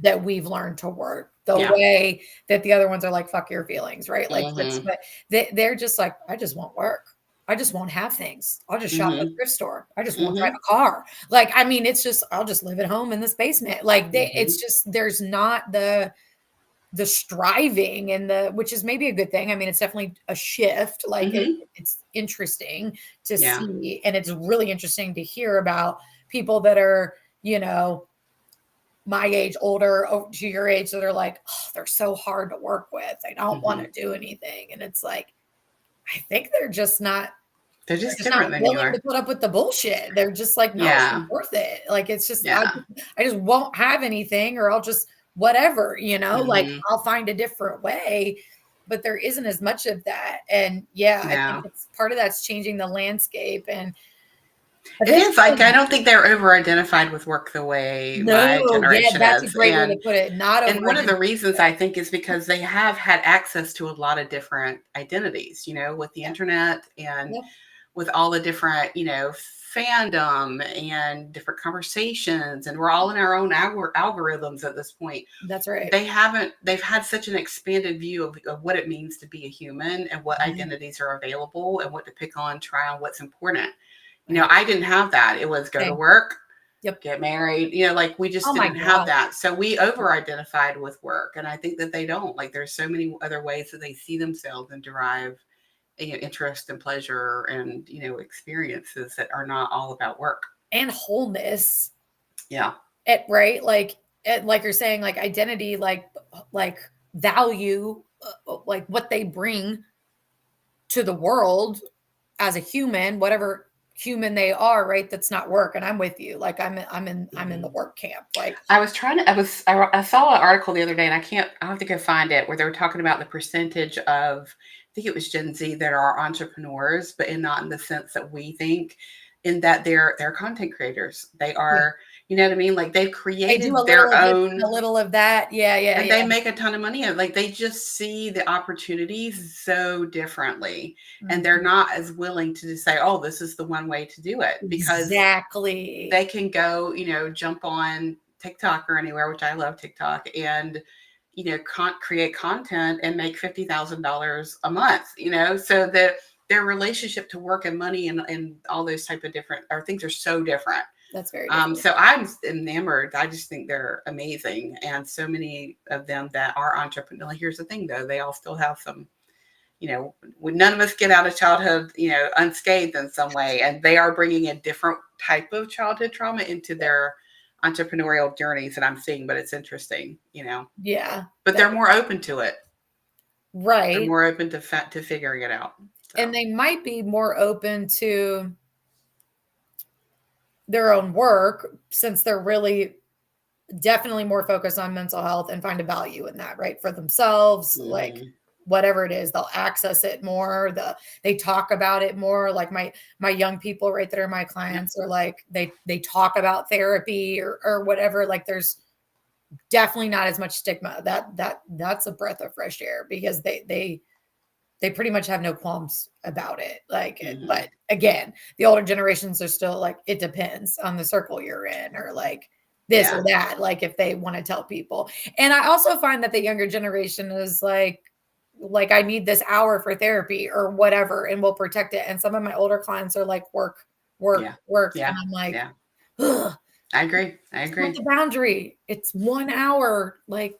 S1: that we've learned to work, the way that the other ones are like, fuck your feelings, right? Like, but they're just like, I just won't work. I just won't have things. I'll just shop at a thrift store. I just won't drive a car. Like, I mean, it's just, I'll just live at home in this basement. Like it's just, there's not the striving and which is maybe a good thing. I mean, it's definitely a shift. Like it's interesting to see. And it's really interesting to hear about people that are, my age, older to your age, that are like, oh, they're so hard to work with. They don't want to do anything. And it's like, I think they're just not.
S2: They're just different than you are.
S1: To put up with the bullshit. They're just like, no, it's not worth it. Like, it's just, I just won't have anything, or I'll just whatever, like I'll find a different way. But there isn't as much of that. And I think it's part of that's changing the landscape. And
S2: it is like, I don't think they're over-identified with work the way my generation
S1: that's
S2: is.
S1: A great way to put it.
S2: And one of the reasons I think is because they have had access to a lot of different identities, with the internet and with all the different, fandom and different conversations, and we're all in our own algorithms at this point.
S1: That's right.
S2: They've had such an expanded view of what it means to be a human and what identities are available and what to pick on, try on, what's important. I didn't have that. It was go to work, get married, like we just didn't have that. So we over-identified with work. And I think that they don't. Like, there's so many other ways that they see themselves and derive interest and pleasure and, experiences that are not all about work.
S1: And wholeness.
S2: Yeah.
S1: Right? Like you're saying, like identity, like value, like what they bring to the world as a human, whatever human they are, right? That's not work. And I'm with you. Like I'm in the work camp. Like
S2: I saw an article the other day, and I don't think I find it, where they were talking about the percentage of, I think it was Gen Z, that are entrepreneurs, but not in the sense that we think, in that they're content creators. They are, you know what I mean? Like they've created their own,
S1: a little of that. Yeah.
S2: And they make a ton of money. Like they just see the opportunities so differently. And they're not as willing to just say, oh, this is the one way to do it, because they can go, jump on TikTok or anywhere, which I love TikTok, and, create content and make $50,000 a month, so that their relationship to work and money and all those type of different things are so different.
S1: That's very different.
S2: So I'm enamored. I just think they're amazing. And so many of them that are entrepreneurial. Here's the thing though, they all still have some, none of us get out of childhood, unscathed in some way. And they are bringing a different type of childhood trauma into their entrepreneurial journeys that I'm seeing, but it's interesting,
S1: Yeah.
S2: But they're more open to it.
S1: Right.
S2: They're more open to figuring it out. So.
S1: And they might be more open to their own work, since they're really definitely more focused on mental health and find a value in that, right? For themselves, like whatever it is, they'll access it more. They talk about it more. Like my young people, right, that are my clients, are like they talk about therapy or whatever. Like there's definitely not as much stigma. That's a breath of fresh air, because they pretty much have no qualms about it. Like, but again, the older generations are still like, it depends on the circle you're in, or like this or that, like if they want to tell people. And I also find that the younger generation is like, I need this hour for therapy or whatever, and we'll protect it. And some of my older clients are like, work.
S2: Yeah.
S1: And I'm like,
S2: Yeah.
S1: ugh,
S2: I agree.
S1: what's the boundary? It's 1 hour, like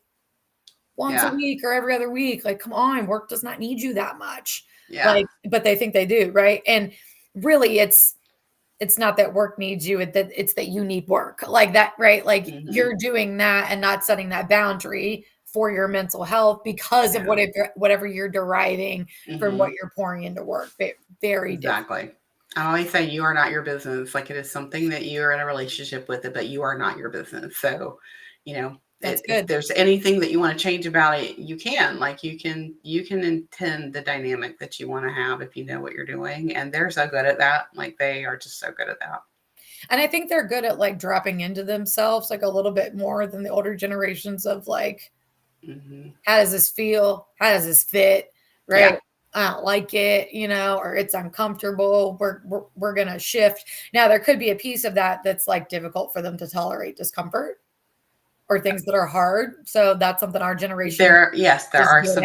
S1: once a week or every other week. Like, come on, work does not need you that much.
S2: Yeah.
S1: Like, but they think they do, right? And really, it's not that work needs you, it's that you need work, like that, right? Like you're doing that and not setting that boundary for your mental health because of whatever you're deriving from what you're pouring into work. Very different.
S2: Exactly. I always say you are not your business. Like it is something that you are in a relationship with it, but you are not your business. So, if there's anything that you want to change about it, you can. Like you can intend the dynamic that you want to have if you know what you're doing. And they're so good at that. Like they are just so good at that.
S1: And I think they're good at like dropping into themselves like a little bit more than the older generations of like, how does this feel? How does this fit? Right.
S2: Yeah.
S1: I don't like it, or it's uncomfortable. We're going to shift. Now there could be a piece of that that's like difficult for them to tolerate discomfort or things that are hard. So that's something our generation.
S2: There are some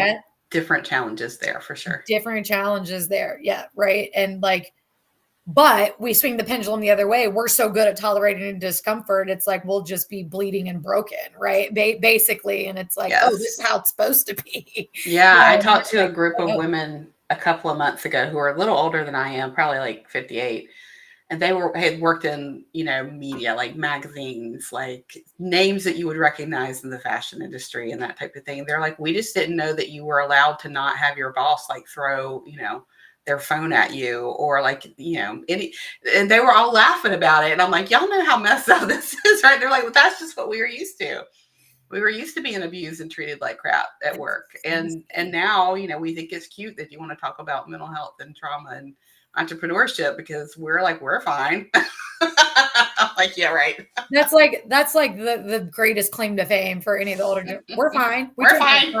S2: different challenges there for sure.
S1: Different challenges there. Yeah. Right. And like, but we swing the pendulum the other way. We're so good at tolerating discomfort. It's like, we'll just be bleeding and broken, right? Basically. And it's like, oh, this is how it's supposed to be.
S2: Yeah. I talked to a group of women a couple of months ago who are a little older than I am, probably like 58. And they had worked in, media, like magazines, like names that you would recognize in the fashion industry and that type of thing. They're like, we just didn't know that you were allowed to not have your boss like throw, their phone at you or like, any, and they were all laughing about it. And I'm like, y'all know how messed up this is, right? They're like, well, that's just what we were used to. We were used to being abused and treated like crap at work. And now, we think it's cute that you want to talk about mental health and trauma and entrepreneurship because we're fine. I'm like, yeah, right.
S1: That's like the greatest claim to fame for any of the older. We're fine.
S2: We're fine.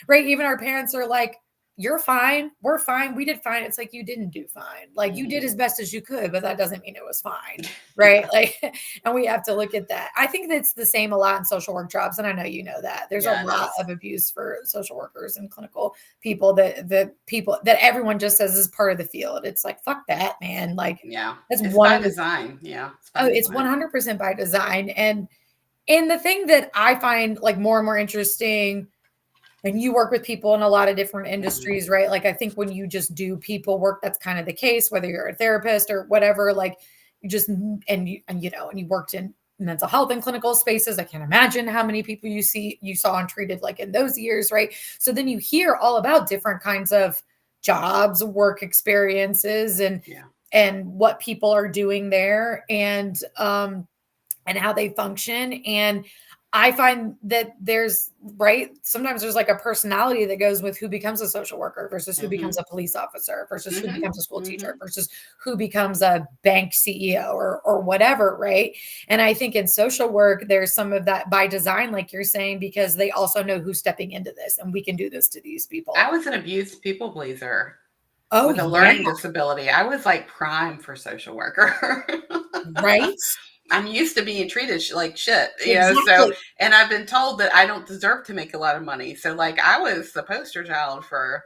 S1: Right. Even our parents are like, you're fine. We're fine. We did fine. It's like, you didn't do fine. Like you did as best as you could, but that doesn't mean it was fine. Right. Like, and we have to look at that. I think that's the same a lot in social work jobs. And I know, that there's a lot of abuse for social workers and clinical people the people that everyone just says is part of the field. It's like, fuck that, man. Like,
S2: it's by design. Yeah.
S1: It's 100% by design. And the thing that I find like more and more interesting, and you work with people in a lot of different industries, right? Like, I think when you just do people work, that's kind of the case, whether you're a therapist or whatever, like you just, and you worked in mental health and clinical spaces. I can't imagine how many people you saw and treated like in those years. Right. So then you hear all about different kinds of jobs, work experiences, and what people are doing there and how they function. And I find that sometimes there's like a personality that goes with who becomes a social worker versus who becomes a police officer versus who becomes a school teacher versus who becomes a bank CEO or whatever. Right. And I think in social work, there's some of that by design, like you're saying, because they also know who's stepping into this and we can do this to these people.
S2: I was an abused people pleaser. With a learning disability. I was like prime for social worker.
S1: Right.
S2: I'm used to being treated like shit, so, and I've been told that I don't deserve to make a lot of money. So like I was the poster child for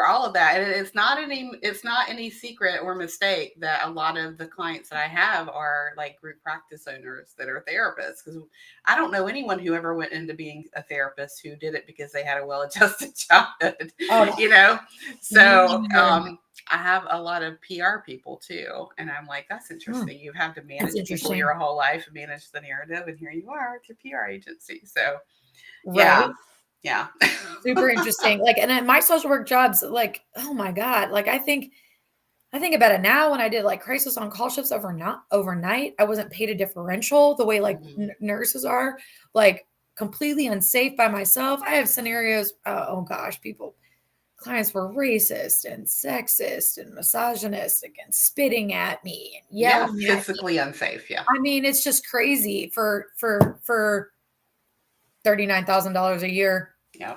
S2: all of that. And it's not any secret or mistake that a lot of the clients that I have are like group practice owners that are therapists. Because I don't know anyone who ever went into being a therapist who did it because they had a well-adjusted childhood, So I have a lot of PR people too. And I'm like, that's interesting. You have to manage people your whole life and manage the narrative. And here you are with your PR agency. So yeah.
S1: Super interesting. Like, and at my social work jobs, like, oh my God, like I think about it now when I did like crisis on call shifts overnight, I wasn't paid a differential the way like nurses are. Like completely unsafe by myself. I have scenarios, oh gosh, clients were racist and sexist and misogynistic and spitting at me and
S2: Yeah,
S1: yelling at me.
S2: physically unsafe. Yeah.
S1: I mean, it's just crazy for $39,000 a year.
S2: Yeah.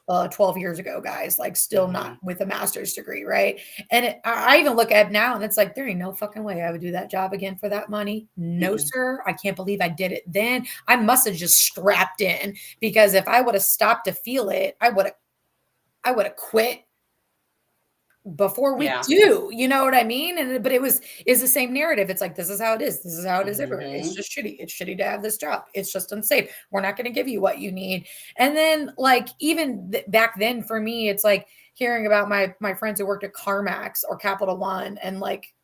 S1: 12 years ago, guys, like still not
S2: Mm-hmm.
S1: with a master's degree, right? And I even look at it now and it's like, there ain't no fucking way I would do that job again for that money. No,
S2: Mm-mm.
S1: sir. I can't believe I did it then. I must have just strapped in, because if I would have stopped to feel it, I would have quit before week
S2: Yeah.
S1: 2, you know what I mean? And but is the same narrative. It's like, this is how it is. This is how it is everywhere. It's
S2: Mm-hmm.
S1: just shitty. It's shitty to have this job. It's just unsafe. We're not going to give you what you need. And then like even back then for me, it's like hearing about my friends who worked at CarMax or Capital One, and like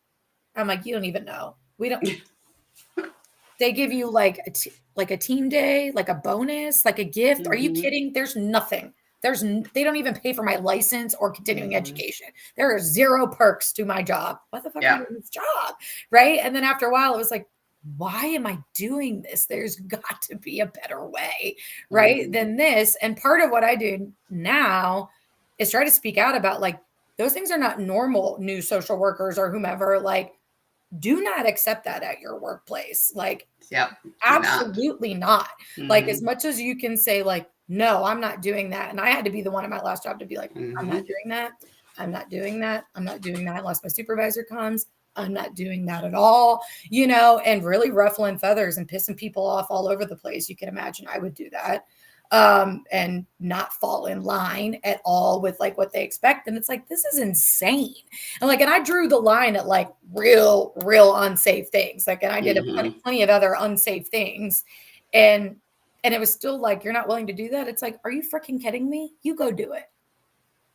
S1: I'm like, you don't even know. We don't. They give you like a team day, like a bonus, like a gift. Are you
S2: Mm-hmm.
S1: kidding? There's nothing. They don't even pay for my license or continuing
S2: Mm-hmm.
S1: education. There are 0 perks to my job. What the fuck are
S2: Yeah.
S1: you doing this job? Right. And then after a while, it was like, why am I doing this? There's got to be a better way, right,
S2: Mm-hmm.
S1: than this. And part of what I do now is try to speak out about like, those things are not normal. New social workers or whomever, like, do not accept that at your workplace. Like,
S2: Yep. Do not.
S1: absolutely not. Like, as
S2: Mm-hmm.
S1: much as you can say, like, no, I'm not doing that. And I had to be the one at my last job to be like, I'm
S2: Mm-hmm.
S1: not doing that. I'm not doing that. I'm not doing that unless my supervisor comes. I'm not doing that at all, and really ruffling feathers and pissing people off all over the place. You can imagine I would do that. And not fall in line at all with like what they expect. And it's like, this is insane. And I drew the line at like real unsafe things. Like, and I did
S2: Mm-hmm.
S1: plenty of other unsafe things. And it was still like, you're not willing to do that. It's like, are you freaking kidding me? You go do it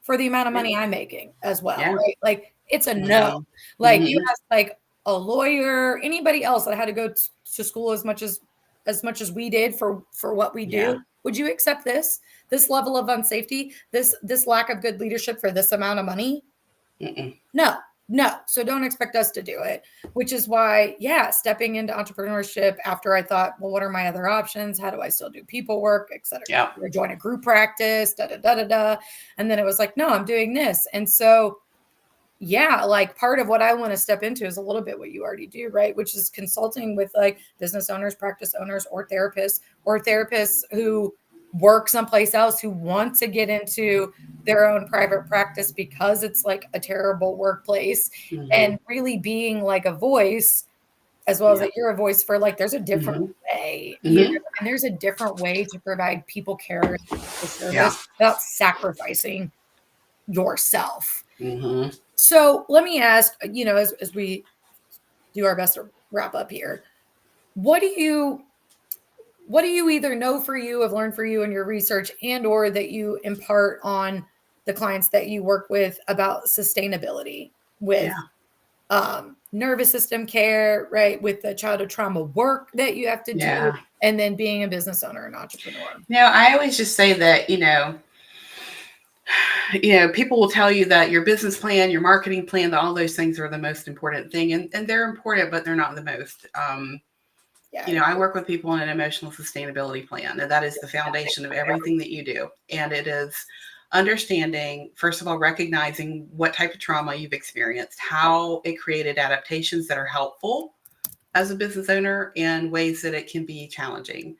S1: for the amount of
S2: Yeah.
S1: money I'm making as well.
S2: Yeah.
S1: Right? Like, it's a no.
S2: Mm-hmm.
S1: Like, you
S2: Mm-hmm.
S1: ask like a lawyer, anybody else that had to go to school as much as we did for what we
S2: Yeah.
S1: do. Would you accept this level of unsafety, this lack of good leadership for this amount of money?
S2: Mm-mm.
S1: No. So don't expect us to do it, which is why, stepping into entrepreneurship after I thought, well, what are my other options? How do I still do people work, et cetera?
S2: Yeah.
S1: Join a group practice, da, da, da, da, da. And then it was like, no, I'm doing this. And so, like part of what I want to step into is a little bit what you already do, right? Which is consulting with like business owners, practice owners, or therapists who work someplace else, who want to get into their own private practice because it's like a terrible workplace,
S2: Mm-hmm.
S1: and really being like a voice, as well as
S2: Yeah.
S1: that you're a voice for like, there's a different
S2: Mm-hmm.
S1: way,
S2: Mm-hmm.
S1: and there's a different way to provide people care and
S2: Yeah.
S1: service without sacrificing yourself.
S2: Mm-hmm.
S1: So let me ask, as we do our best to wrap up here, what do you either know for you, have learned for you in your research, and or that you impart on the clients that you work with about sustainability with nervous system care, right? With the childhood trauma work that you have to do,
S2: Yeah.
S1: and then being a business owner and entrepreneur?
S2: I always just say that, people will tell you that your business plan, your marketing plan, that all those things are the most important thing. And they're important, but they're not the most. I work with people on an emotional sustainability plan, and that is the foundation of everything that you do. And it is understanding, first of all, recognizing what type of trauma you've experienced, how it created adaptations that are helpful as a business owner, and ways that it can be challenging.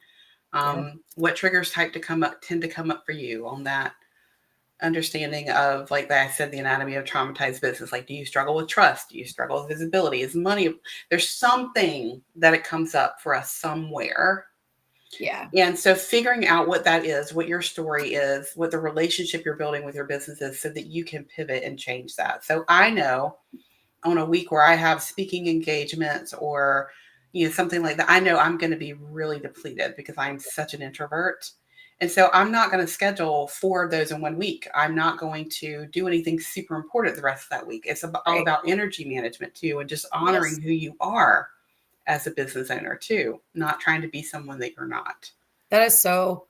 S2: What triggers tend to come up for you on that understanding of, like I said, the anatomy of traumatized business. Like, do you struggle with trust? Do you struggle with visibility? Is money? There's something that it comes up for us somewhere.
S1: Yeah.
S2: And so figuring out what that is, what your story is, what the relationship you're building with your business is, so that you can pivot and change that. So I know on a week where I have speaking engagements or, something like that, I know I'm going to be really depleted because I'm such an introvert. And so I'm not going to schedule 4 of those in 1 week. I'm not going to do anything super important the rest of that week. It's all about energy management too, and just honoring who you are as a business owner too, not trying to be someone that you're not.
S1: That is so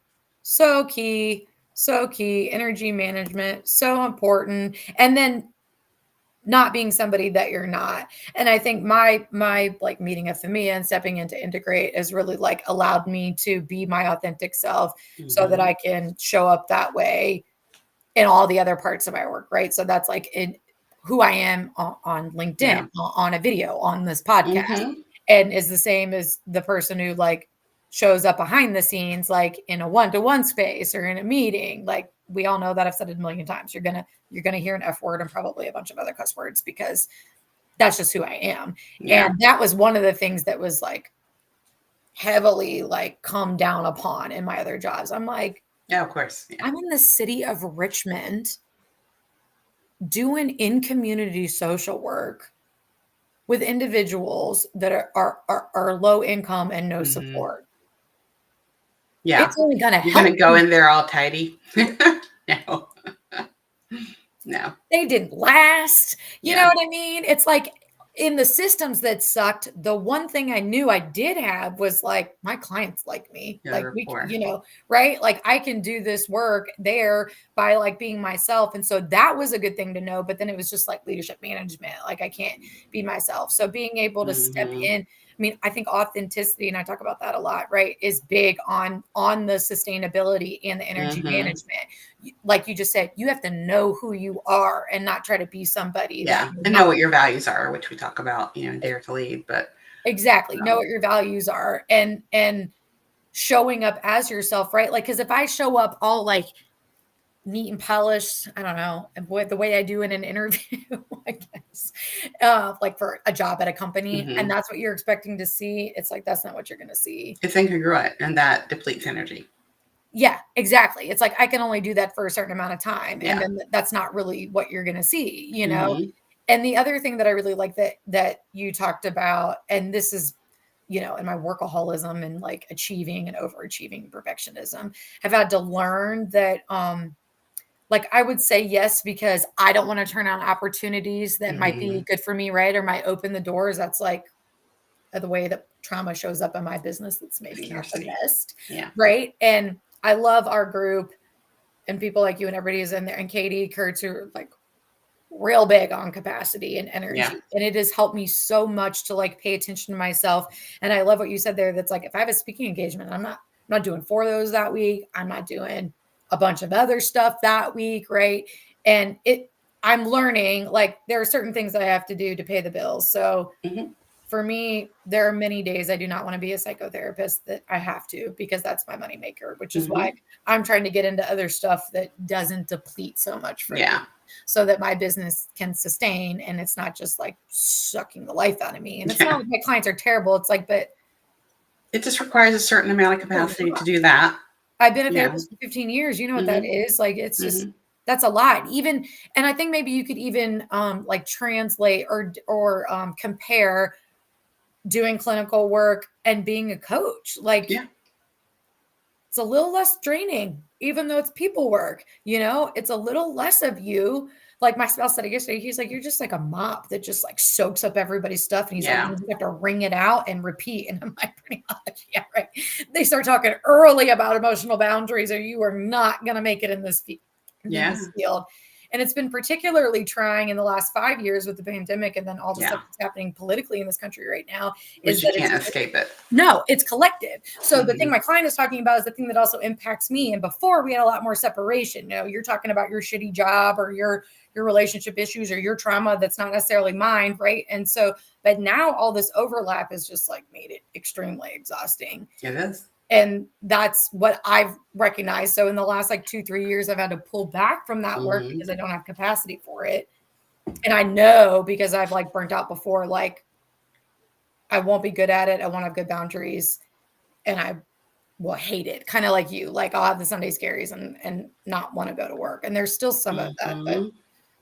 S1: key. So key. Energy management, so important. And then not being somebody that you're not. And I think my like meeting of Familia and stepping into Integrate has really like allowed me to be my authentic self so that I can show up that way in all the other parts of my work, right? So that's like in who I am on LinkedIn, on a video, on this podcast, and is the same as the person who like shows up behind the scenes, like in a one-to-one space or in a meeting. Like we all know that, I've said it a million times. You're gonna hear an F word and probably a bunch of other cuss words because that's just who I am. And that was one of the things that was like heavily like come down upon in my other jobs. I'm like,
S2: yeah, of course. Yeah.
S1: I'm in the city of Richmond doing in-community social work with individuals that are low income and no support.
S2: Yeah.
S1: It's only going to help.
S2: You're going to go in there all tidy. No. No.
S1: They didn't last. You know what I mean? It's like in the systems that sucked, the one thing I knew I did have was like my clients like me.
S2: Yeah,
S1: like we, right? Like I can do this work there by like being myself. And so that was a good thing to know. But then it was just like leadership management. Like I can't be myself. So being able to step in, I mean, I think authenticity, and I talk about that a lot, right, is big on the sustainability and the energy management. Like you just said, you have to know who you are and not try to be somebody.
S2: Yeah, and know what your values are, which we talk about, in Dare to Lead. But
S1: exactly, know what your values are and showing up as yourself, right? Like, because if I show up all like neat and polished, I don't know, the way I do in an interview, I guess, like for a job at a company, and that's what you're expecting to see, it's like, that's not what you're going to see.
S2: It's incongruent, and that depletes energy.
S1: Yeah, exactly. It's like, I can only do that for a certain amount of time. And then that's not really what you're going to see, And the other thing that I really like that you talked about, and this is, in my workaholism and like achieving and overachieving perfectionism, have had to learn that, like I would say yes, because I don't want to turn on opportunities that might be good for me, right? Or might open the doors. That's like the way that trauma shows up in my business. That's maybe not the best, right? And I love our group and people like you and everybody is in there, and Katie, Kurtz, who are like real big on capacity and energy. And it has helped me so much to like pay attention to myself. And I love what you said there. That's like, if I have a speaking engagement, I'm not doing 4 of those that week. I'm not doing a bunch of other stuff that week. Right. And I'm learning, like, there are certain things that I have to do to pay the bills. So for me, there are many days I do not want to be a psychotherapist that I have to, because that's my moneymaker, which is why I'm trying to get into other stuff that doesn't deplete so much for me, so that my business can sustain and it's not just like sucking the life out of me. And it's not like my clients are terrible. It's like, but
S2: it just requires a certain amount of capacity to do that.
S1: I've been a therapist for 15 years. You know what that is? Like, it's just, that's a lot. Even, and I think maybe you could even like translate or compare doing clinical work and being a coach. Like, it's a little less draining, even though it's people work, it's a little less of you. Like my spouse said it yesterday, he's like, you're just like a mop that just like soaks up everybody's stuff. And he's like, you have to wring it out and repeat. And I'm like, pretty much, yeah, right. They start talking early about emotional boundaries, or you are not going to make it in this field. And it's been particularly trying in the last 5 years with the pandemic, and then all the stuff that's happening politically in this country right now.
S2: Is you can't escape it.
S1: No, it's collective. So the thing my client is talking about is the thing that also impacts me. And before, we had a lot more separation. You're talking about your shitty job or your relationship issues or your trauma that's not necessarily mine, right? And so, but now all this overlap has just like made it extremely exhausting.
S2: It is.
S1: And that's what I've recognized. So in the last like 2-3 years, I've had to pull back from that work because I don't have capacity for it. And I know, because I've like burnt out before, like I won't be good at it. I won't have good boundaries, and I will hate it. Kind of like you, like I'll have the Sunday scaries and not want to go to work. And there's still some of that, but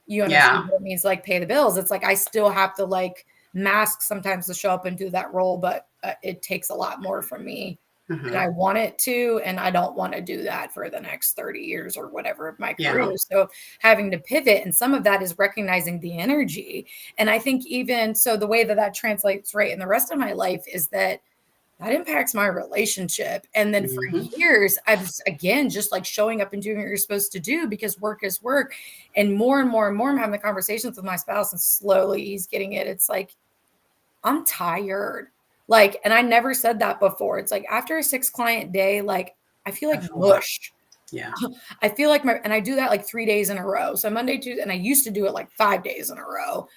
S1: you understand what it means, like pay the bills. It's like, I still have to like mask sometimes to show up and do that role, but it takes a lot more from me. And I want it to, and I don't want to do that for the next 30 years or whatever of my career. So having to pivot, and some of that is recognizing the energy. And I think even so, the way that translates right in the rest of my life is that that impacts my relationship. And then for
S2: Mhm.
S1: years, I was, again, just like showing up and doing what you're supposed to do because work is work. And more and more and more, I'm having the conversations with my spouse, and slowly he's getting it. It's like, I'm tired. Like, and I never said that before. It's like after a 6 client day, like I feel like
S2: That's a lot.
S1: mush.
S2: Yeah.
S1: I feel like and I do that like 3 days in a row. So Monday, Tuesday, and I used to do it like 5 days in a row.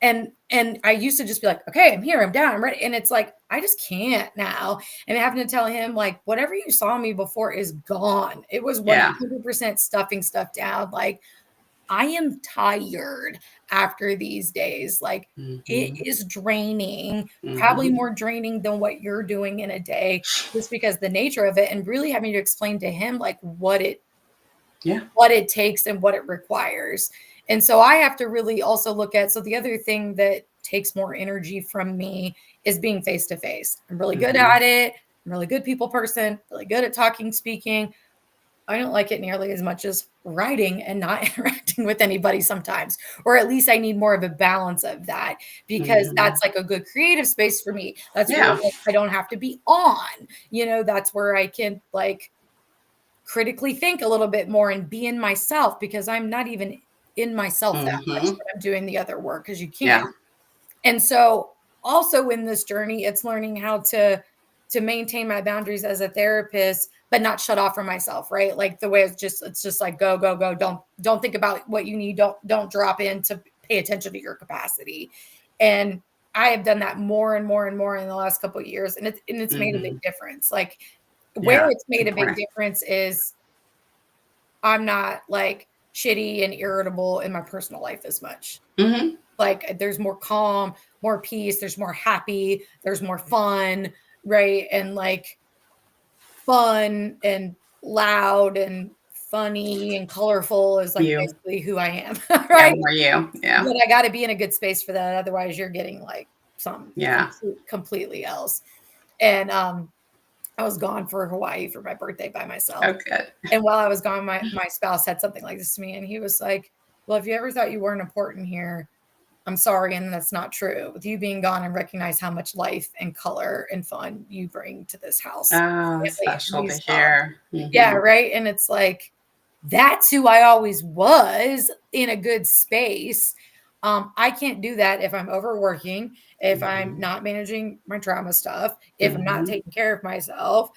S1: And I used to just be like, okay, I'm here, I'm down, I'm ready. And it's like, I just can't now. And having to tell him, like, whatever you saw me before is gone. It was
S2: Yeah.
S1: 100% stuffing stuff down. Like, I am tired after these days. Like, it
S2: Mhm.
S1: is draining, probably
S2: Mhm.
S1: more draining than what you're doing in a day, just because the nature of it, and really having to explain to him like
S2: Yeah.
S1: what it takes and what it requires. And so I have to really also look at, so the other thing that takes more energy from me is being face to face. I'm really good
S2: Mhm.
S1: at it. I'm a really good people person, really good at talking, speaking. I don't like it nearly as much as writing and not interacting with anybody sometimes, or at least I need more of a balance of that, because
S2: Mhm.
S1: that's like a good creative space for me. That's where
S2: Yeah.
S1: like, I don't have to be on, that's where I can like critically think a little bit more and be in myself, because I'm not even in myself that much
S2: Mhm.
S1: when I'm doing the other work, because you can't.
S2: Yeah.
S1: And so also in this journey, it's learning how to maintain my boundaries as a therapist, but not shut off from myself, right? Like the way it's just like go, go, go. Don't think about what you need. Don't drop in to pay attention to your capacity. And I have done that more and more and more in the last couple of years. And it's made a big
S2: Mhm.
S1: difference. Like where
S2: Yeah.
S1: it's
S2: It's
S1: made a big
S2: important.
S1: difference is I'm not like shitty and irritable in my personal life as much.
S2: Mhm.
S1: Like there's more calm, more peace, there's more happy, there's more fun, right? And like fun and loud and funny and colorful is like
S2: You.
S1: basically who I am,
S2: Yeah,
S1: right?
S2: more you. Yeah.
S1: But I got to be in a good space for that. Otherwise, you're getting like something
S2: Yeah.
S1: completely else. And I was gone for Hawaii for my birthday by myself.
S2: Oh, good.
S1: And while I was gone, my spouse said something like this to me, and he was like, "Well, if you ever thought you weren't important here, I'm sorry, and that's not true. With you being gone, I recognize how much life and color and fun you bring to this house,
S2: Oh,
S1: family, and
S2: special to
S1: these dogs."
S2: hear.
S1: Yeah,
S2: Mhm.
S1: right. And it's like that's who I always was in a good space. I can't do that if I'm overworking, if I'm
S2: Mhm.
S1: not managing my trauma stuff, if I'm not
S2: Mhm.
S1: taking care of myself,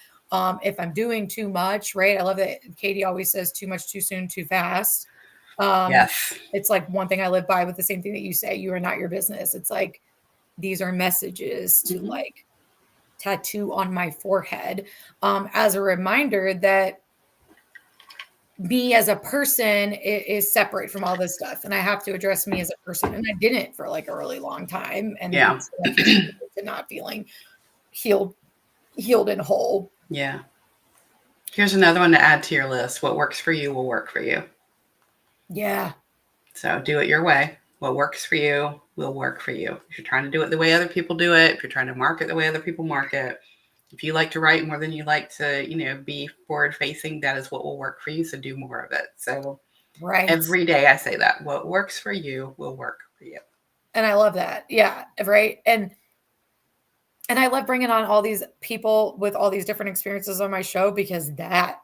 S1: if I'm doing too much, right? I love that Katie always says too much, too soon, too fast. Um,
S2: Yes.
S1: it's like one thing I live by with the same thing that you say, you are not your business. It's like these are messages to
S2: Mhm.
S1: like tattoo on my forehead as a reminder that me as a person is separate from all this stuff, and I have to address me as a person, and I didn't for like a really long time, and
S2: Yeah.
S1: that's what contributed to not feeling healed and whole.
S2: Yeah. Here's another one to add to your list. What works for you will work for you.
S1: Yeah.
S2: So do it your way. What works for you will work for you. If you're trying to do it the way other people do it, if you're trying to market the way other people market, if you like to write more than you like to, be forward facing, that is what will work for you. So do more of it. So
S1: Right.
S2: every day I say that what works for you will work for you.
S1: And I love that. Yeah, right. And I love bringing on all these people with all these different experiences on my show, because that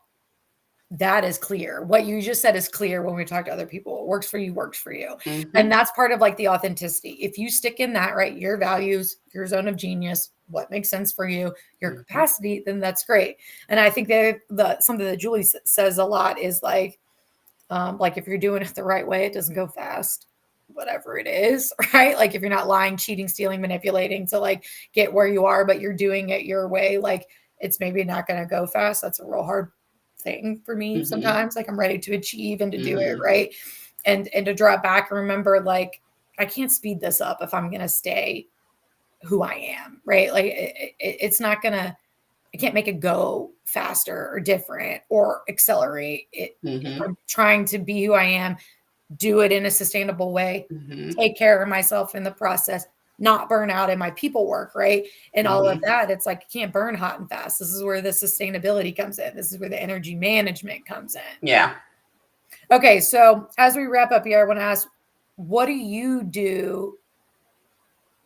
S1: is clear. What you just said is clear when we talk to other people. What works for you works for you.
S2: Mm-hmm.
S1: And that's part of like the authenticity. If you stick in that, right, your values, your zone of genius, what makes sense for you, your
S2: Mm-hmm.
S1: capacity, then that's great. And I think that something that Julie says a lot is like if you're doing it the right way, it doesn't go fast, whatever it is, right? Like if you're not lying, cheating, stealing, manipulating to like get where you are, but you're doing it your way, like it's maybe not going to go fast. That's a real hard thing for me
S2: Mm-hmm.
S1: sometimes. Like I'm ready to achieve and to do it
S2: Mm-hmm.
S1: right, and to draw back and remember like I can't speed this up if I'm going to stay who I am, right? Like it's not going to. I can't make it go faster or different or accelerate it. If
S2: Mm-hmm.
S1: I'm trying to be who I am, do it in a sustainable way,
S2: Mm-hmm.
S1: take care of myself in the process, not burn out in my people work, right? And all of
S2: Mm-hmm.
S1: that. It's like you can't burn hot and fast. This is where the sustainability comes in. This is where the energy management comes in.
S2: Yeah.
S1: Okay, so as we wrap up here, I want to ask, what do you do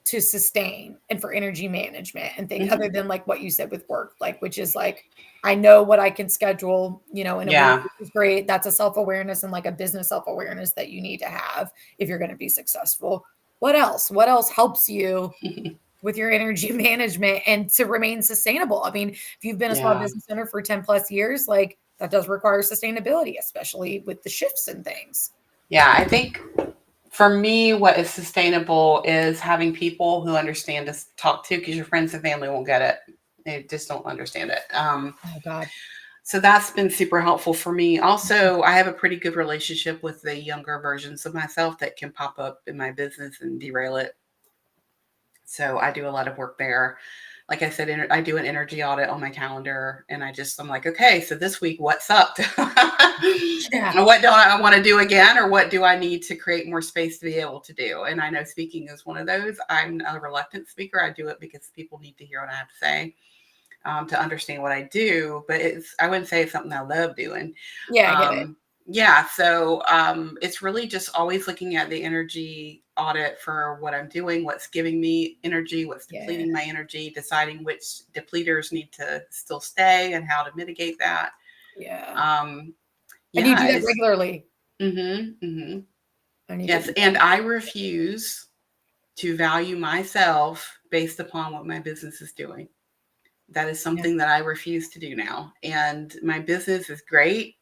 S1: to sustain and for energy management and things other than like what you said with work, like, which is like, I know what I can schedule, in a week,
S2: Yeah.
S1: which is great. That's a self-awareness and like a business self-awareness that you need to have if you're going to be successful. What else? What else helps you with your energy management and to remain sustainable? I mean, if you've been a small
S2: Yeah.
S1: business owner for 10 plus years, like that does require sustainability, especially with the shifts and things.
S2: Yeah. I think for me, what is sustainable is having people who understand to talk to, because your friends and family won't get it. They just don't understand it.
S1: Oh God.
S2: So that's been super helpful for me. Also, I have a pretty good relationship with the younger versions of myself that can pop up in my business and derail it. So I do a lot of work there. Like I said, I do an energy audit on my calendar, and I'm like, okay, so this week, what's up?
S1: Yeah.
S2: What do I want to do again, or what do I need to create more space to be able to do? And I know speaking is one of those. I'm a reluctant speaker. I do it because people need to hear what I have to say, to understand what I do. But I wouldn't say it's something I love doing.
S1: Yeah, I get it.
S2: Yeah, so it's really just always looking at the energy audit for what I'm doing, what's giving me energy, what's
S1: Yeah.
S2: depleting my energy, deciding which depleters need to still stay and how to mitigate that.
S1: Yeah.
S2: Um,
S1: And you do
S2: yeah,
S1: that regularly. I need to
S2: yes,
S1: do
S2: and
S1: that.
S2: I refuse to value myself based upon what my business is doing. That is
S1: Yeah.
S2: something that I refuse to do now. And my business is great,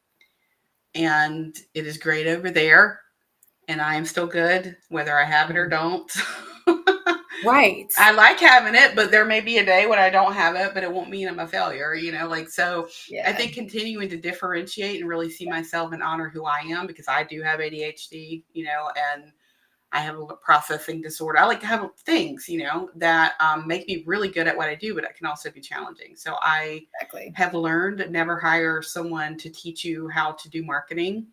S2: and it is great over there, and I am still good whether I have it or don't.
S1: Right.
S2: I like having it, but there may be a day when I don't have it, but it won't mean I'm a failure, so I
S1: Yeah.
S2: think continuing to differentiate and really see myself and honor who I am, because I do have ADHD, and I have a processing disorder. I like to have things, that make me really good at what I do, but it can also be challenging. So I
S1: Exactly.
S2: have learned to never hire someone to teach you how to do marketing.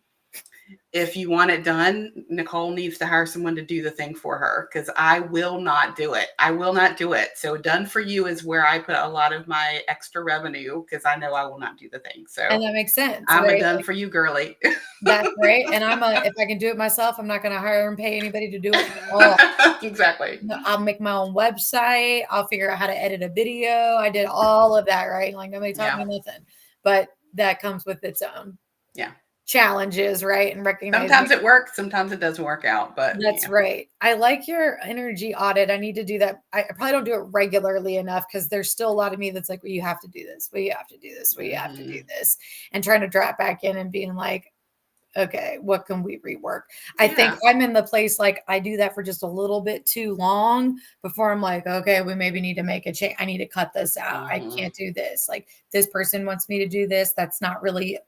S2: If you want it done, Nicole needs to hire someone to do the thing for her, because I will not do it. I will not do it. So done for you is where I put a lot of my extra revenue, because I know I will not do the thing.
S1: And
S2: So
S1: that makes sense,
S2: I'm a
S1: right?
S2: done
S1: Like,
S2: for you girly.
S1: that's right. And if I can do it myself, I'm not going to hire and pay anybody to do it at all.
S2: Exactly.
S1: I'll make my own website. I'll figure out how to edit a video. I did all of that, right? Like nobody taught me
S2: Yeah.
S1: nothing, but that comes with its own
S2: Yeah.
S1: challenges, right? And recognizing
S2: Sometimes it works, sometimes it doesn't work out, but
S1: that's right. I like your energy audit. I need to do that. I probably don't do it regularly enough because there's still a lot of me that's like, well, you have to do this. Well, you have to do this. Well, you have to do this. And trying to drop back in and being like, okay, what can we rework? I think I'm in the place like I do that for just a little bit too long before I'm like, okay, we maybe need to make a change. I need to cut this out. I can't do this. Like this person wants me to do this. That's not really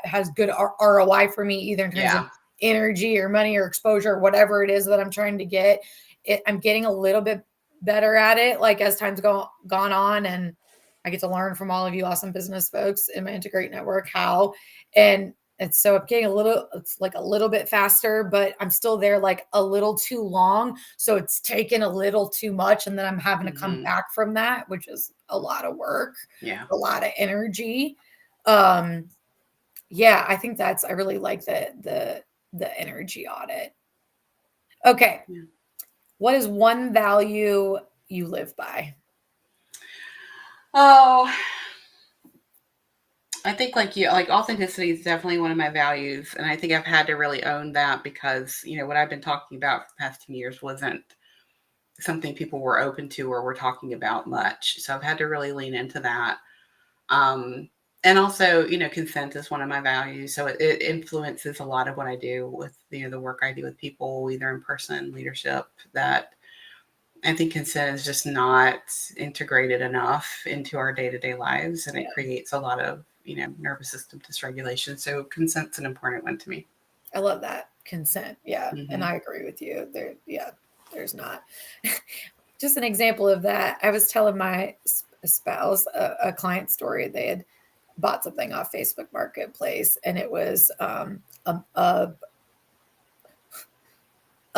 S1: has good ROI for me either in terms of energy or money or exposure or whatever it is that I'm trying to get. I'm getting a little bit better at it, like as time's gone on, and I get to learn from all of you awesome business folks in my Integrate network how. And so I'm getting it's like a little bit faster, but I'm still there like a little too long. So it's taken a little too much. And then I'm having to come back from that, which is a lot of work, a lot of energy. Yeah, I think I really like the energy audit. Okay.
S2: Yeah.
S1: What is one value you live by?
S2: Oh, I think like authenticity is definitely one of my values. And I think I've had to really own that, because, what I've been talking about for the past 10 years wasn't something people were open to or were talking about much. So I've had to really lean into that. And also, consent is one of my values. So it influences a lot of what I do with, the work I do with people, either in person, leadership, that I think consent is just not integrated enough into our day-to-day lives. And it creates a lot of, nervous system dysregulation. So consent's an important one to me.
S1: I love that. Consent. Yeah. And I agree with you. There's not. Just an example of that. I was telling my spouse a client story. They had bought something off Facebook Marketplace, and it was a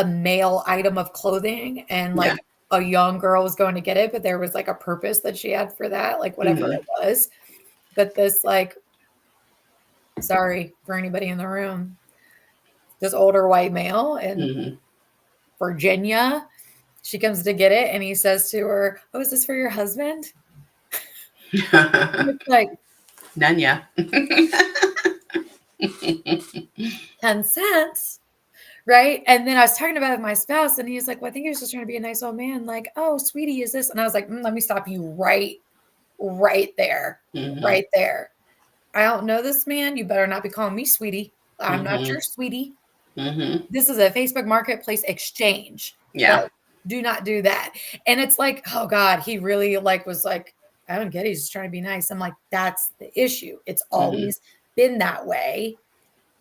S1: male item of clothing, and like a young girl was going to get it, but there was like a purpose that she had for that, like whatever it was. But this sorry for anybody in the room, this older white male in Virginia She comes to get it, and he says to her, "Oh, is this for your husband?" And it's like,
S2: None, yeah.
S1: 10 cents. Right. And then I was talking about it with my spouse, and he's like, "Well, I think he was just trying to be a nice old man." Like, "Oh, sweetie, is this?" And I was like, let me stop you right there.
S2: Mm-hmm.
S1: Right there. I don't know this man. You better not be calling me sweetie. I'm not
S2: Mm-hmm.
S1: your sweetie.
S2: Mm-hmm.
S1: This is a Facebook Marketplace exchange.
S2: Yeah.
S1: Like, do not do that. And it's like, oh God, he really like was like, I don't get it. He's just trying to be nice. I'm like, that's the issue. It's always been that way.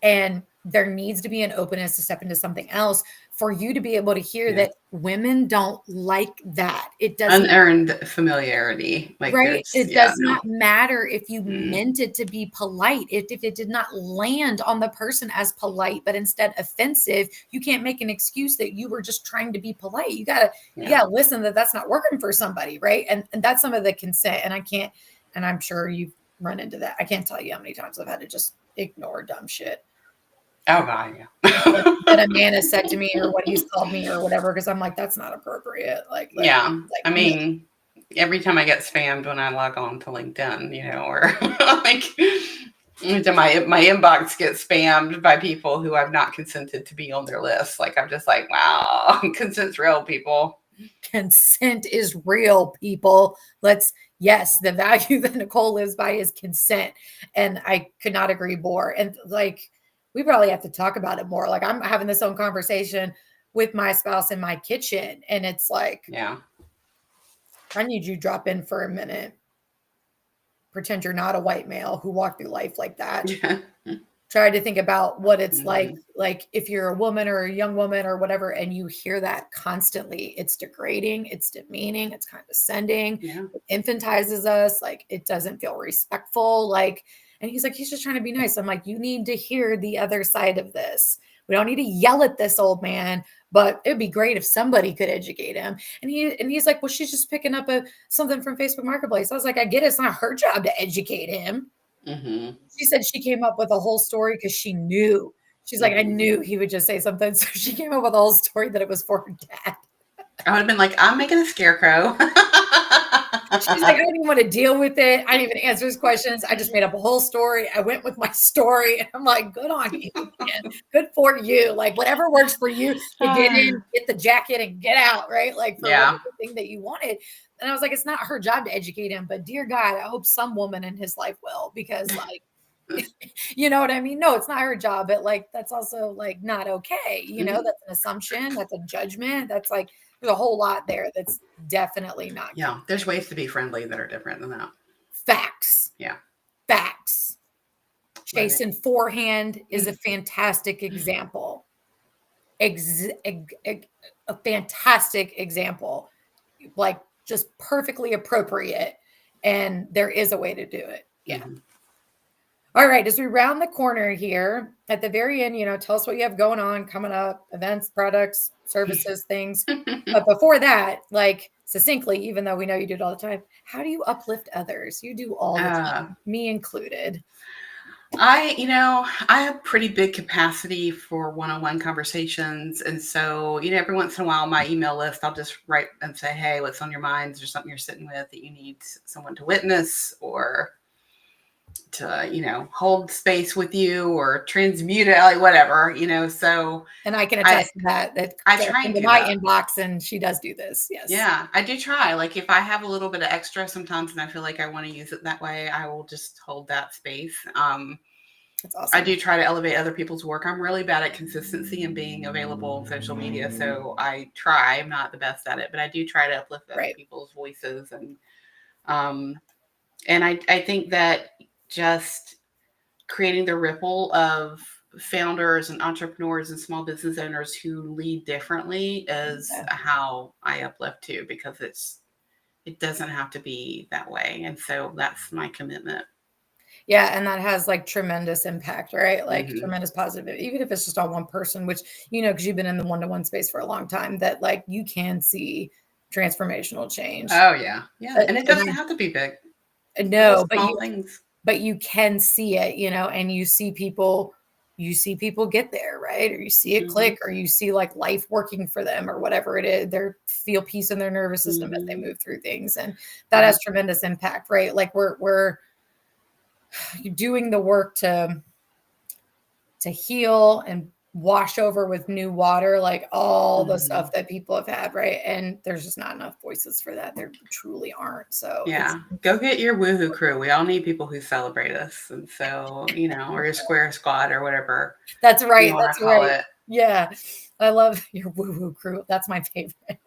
S1: And there needs to be an openness to step into something else for you to be able to hear
S2: Yeah.
S1: that women don't like that. It doesn't.
S2: Unearned familiarity. Like
S1: Right.
S2: there's,
S1: It
S2: yeah,
S1: does
S2: no.
S1: not matter if you
S2: Mm.
S1: meant it to be polite. If it did not land on the person as polite, but instead offensive, you can't make an excuse that you were just trying to be polite. You
S2: Yeah.
S1: gotta listen that that's not working for somebody. Right. And that's some of the consent. And I can't, and I'm sure you've run into that. I can't tell you how many times I've had to just ignore dumb shit
S2: Oh God, yeah.
S1: that a man has said to me or what he's called me or whatever, because I'm like, that's not appropriate. Like,
S2: Yeah.
S1: like
S2: I
S1: no.
S2: mean, every time I get spammed when I log on to LinkedIn, you know, or like to my inbox gets spammed by people who I've not consented to be on their list. Like I'm just like, wow, consent's real, people.
S1: Consent is real, people. Yes, the value that Nicole lives by is consent. And I could not agree more. And like, we probably have to talk about it more. Like, I'm having this own conversation with my spouse in my kitchen. And it's like,
S2: Yeah.
S1: I need you to drop in for a minute. Pretend you're not a white male who walked through life like that. Try to think about what it's like if you're a woman or a young woman or whatever, and you hear that constantly, it's degrading, it's demeaning, it's condescending,
S2: Yeah.
S1: it infantizes us, like it doesn't feel respectful. Like, and he's like, he's just trying to be nice. I'm like, you need to hear the other side of this. We don't need to yell at this old man, but it'd be great if somebody could educate him. And he's like, well, she's just picking up something from Facebook Marketplace. I was like, I get it. It's not her job to educate him.
S2: Mm-hmm.
S1: She said she came up with a whole story because she knew. She's like, I knew he would just say something. So she came up with a whole story that it was for her dad.
S2: I would have been like, I'm making a scarecrow.
S1: She's like, I didn't even want to deal with it. I didn't even answer his questions. I just made up a whole story. I went with my story. And I'm like, good on you, man. Good for you. Like, whatever works for you to get in, get the jacket, and get out, right? Like, for whatever thing that you wanted. And I was like, it's not her job to educate him, but dear God, I hope some woman in his life will, because like, you know what I mean? No, it's not her job, but like, that's also like not okay. You know, that's an assumption. That's a judgment. That's like, there's a whole lot there that's definitely not.
S2: Yeah. There's ways to be friendly that are different than that.
S1: Facts.
S2: Yeah.
S1: Facts. Jason Forehand is a fantastic example. A fantastic example. Like, just perfectly appropriate. And there is a way to do it. Yeah. Mm-hmm. All right. As we round the corner here at the very end, tell us what you have going on, coming up, events, products, services, things. But before that, like, succinctly, even though we know you do it all the time, how do you uplift others? You do all the time, me included.
S2: I have pretty big capacity for one-on-one conversations. And so, every once in a while, my email list, I'll just write and say, hey, what's on your minds, or something you're sitting with that you need someone to witness or to, hold space with you or transmute it, like whatever, so.
S1: And I can attest to that
S2: I try and do
S1: my
S2: that.
S1: Inbox, and she does do this. Yes.
S2: Yeah, I do try. Like if I have a little bit of extra sometimes and I feel like I want to use it that way, I will just hold that space.
S1: That's awesome.
S2: I do try to elevate other people's work. I'm really bad at consistency and being available on social media. So I try. I'm not the best at it, but I do try to uplift other people's voices. And I think that just creating the ripple of founders and entrepreneurs and small business owners who lead differently is how I uplift too, because it doesn't have to be that way. And so that's my commitment.
S1: Yeah. And that has like tremendous impact, right? Like tremendous positive, even if it's just on one person, which, because you've been in the one-to-one space for a long time, that like you can see transformational change.
S2: Oh yeah. Yeah. And it doesn't have to be big.
S1: No,
S2: but things.
S1: But you can see it, and you see people you see people get there, right? Or you see it click, or you see like life working for them, or whatever it is. They feel peace in their nervous system as they move through things. And that has tremendous impact, right? Like we're doing the work to heal and wash over with new water, like all the stuff that people have had, right? And there's just not enough voices for that. There truly aren't. So
S2: yeah, go get your woohoo crew. We all need people who celebrate us, and so or your square squad or whatever.
S1: That's right.
S2: You want
S1: That's
S2: to call
S1: right.
S2: it.
S1: Yeah, I love your woo-woo crew. That's my favorite.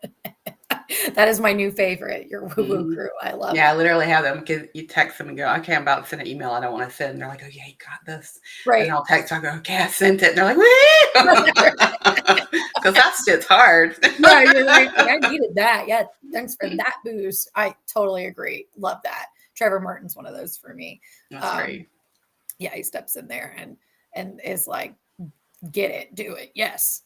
S1: That is my new favorite, your woo-woo crew. I love
S2: Yeah,
S1: it.
S2: I literally have them because you text them and go, okay, I'm about to send an email I don't want to send. And they're like, oh, yeah, you got this.
S1: Right.
S2: And I'll text, I'll go, okay, I sent it. And they're like, woo! Because that shit's hard.
S1: Yeah, you're right. Like, I needed that. Yeah, thanks for that boost. I totally agree. Love that. Trevor Martin's one of those for me.
S2: That's great.
S1: Yeah, he steps in there and is like, get it, do it. Yes.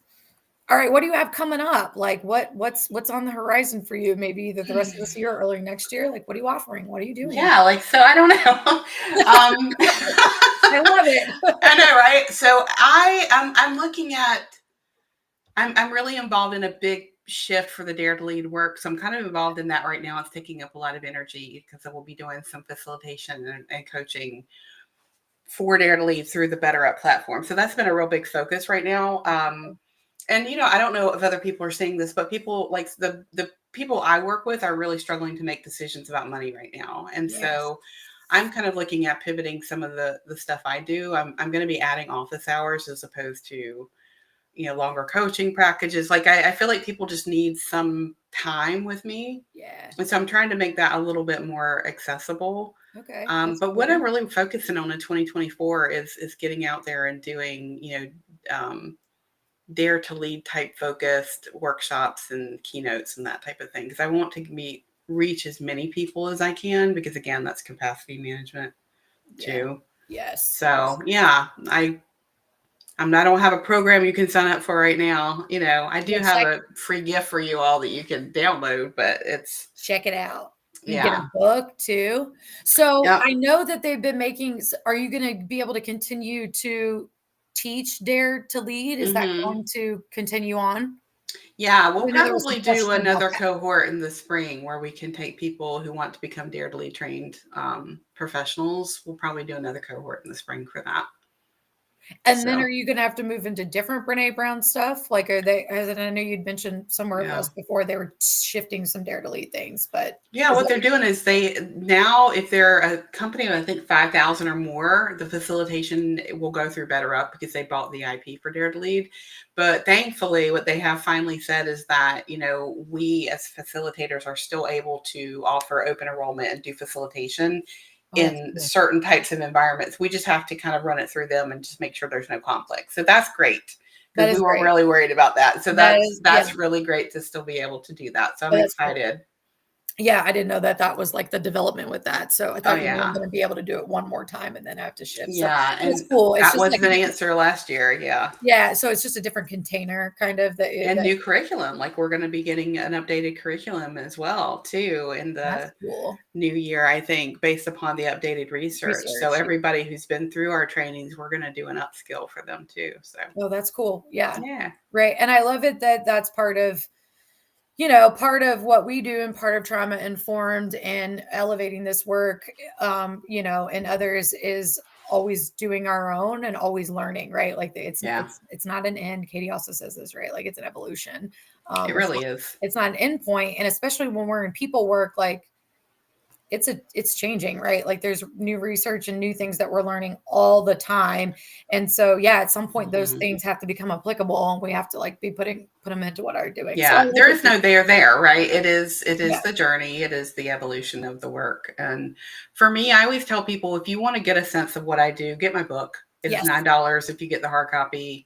S1: All right, what do you have coming up? Like what's on the horizon for you? Maybe either the rest of this year or early next year? Like, what are you offering? What are you doing?
S2: Yeah, like, so I don't know.
S1: I love it.
S2: I know, right? So I'm looking at, I'm really involved in a big shift for the Dare to Lead work. So I'm kind of involved in that right now. It's taking up a lot of energy because I will be doing some facilitation and coaching for Dare to Lead through the Better Up platform. So that's been a real big focus right now. And I don't know if other people are seeing this, but people like the people I work with are really struggling to make decisions about money right now. And so I'm kind of looking at pivoting some of the stuff I do. I'm going to be adding office hours as opposed to, longer coaching packages. Like I feel like people just need some time with me.
S1: Yeah.
S2: And so I'm trying to make that a little bit more accessible.
S1: Okay.
S2: But what I'm really focusing on in 2024 is getting out there and doing, Dare to Lead type focused workshops and keynotes and that type of thing. Because I want to reach as many people as I can, because again, that's capacity management too.
S1: Yes.
S2: So yeah, I don't have a program you can sign up for right now. I do have a free gift for you all that you can download, but it's
S1: check it out. You
S2: yeah.
S1: get a book too. So
S2: Yep.
S1: I know that they've been making, are you going to be able to continue to teach Dare to Lead? Is that going to continue on?
S2: Yeah, we'll probably do another cohort in the spring where we can take people who want to become Dare to Lead trained professionals. We'll probably do another cohort in the spring for that.
S1: And then are you going to have to move into different Brene Brown stuff? Like, are they, as I know you'd mentioned somewhere else before, they were shifting some Dare to Lead things, but.
S2: Yeah, what they're doing is now, if they're a company of, I think, 5,000 or more, the facilitation will go through Better Up because they bought the IP for Dare to Lead. But thankfully, what they have finally said is that, we as facilitators are still able to offer open enrollment and do facilitation in certain types of environments. We just have to kind of run it through them and just make sure there's no conflict. So that's great, because we were really worried about that. So that's really great to still be able to do that. So I'm excited.
S1: Yeah, I didn't know that was like the development with that. So I thought you were going to be able to do it one more time and then have to shift.
S2: Yeah,
S1: so it's cool.
S2: That was an answer last year. Yeah.
S1: Yeah, so it's just a different container kind of.
S2: And new curriculum. Like, we're going to be getting an updated curriculum as well too in the new year, I think, based upon the updated research. So everybody who's been through our trainings, we're going to do an upskill for them too. So.
S1: Oh, that's cool. Yeah.
S2: Yeah.
S1: Right. And I love it that that's part of what we do, and part of Trauma Informed and elevating this work, and others, is always doing our own and always learning, right? Like it's not an end. Katie also says this, right? Like, it's an evolution.
S2: It really is.
S1: It's not an end point. And especially when we're in people work, like it's changing, right? Like, there's new research and new things that we're learning all the time. And so, at some point those things have to become applicable, and we have to be put them into what are doing.
S2: Yeah. So there is no there, right? It is the journey. It is the evolution of the work. And for me, I always tell people, if you want to get a sense of what I do, get my book. It's $9. If you get the hard copy,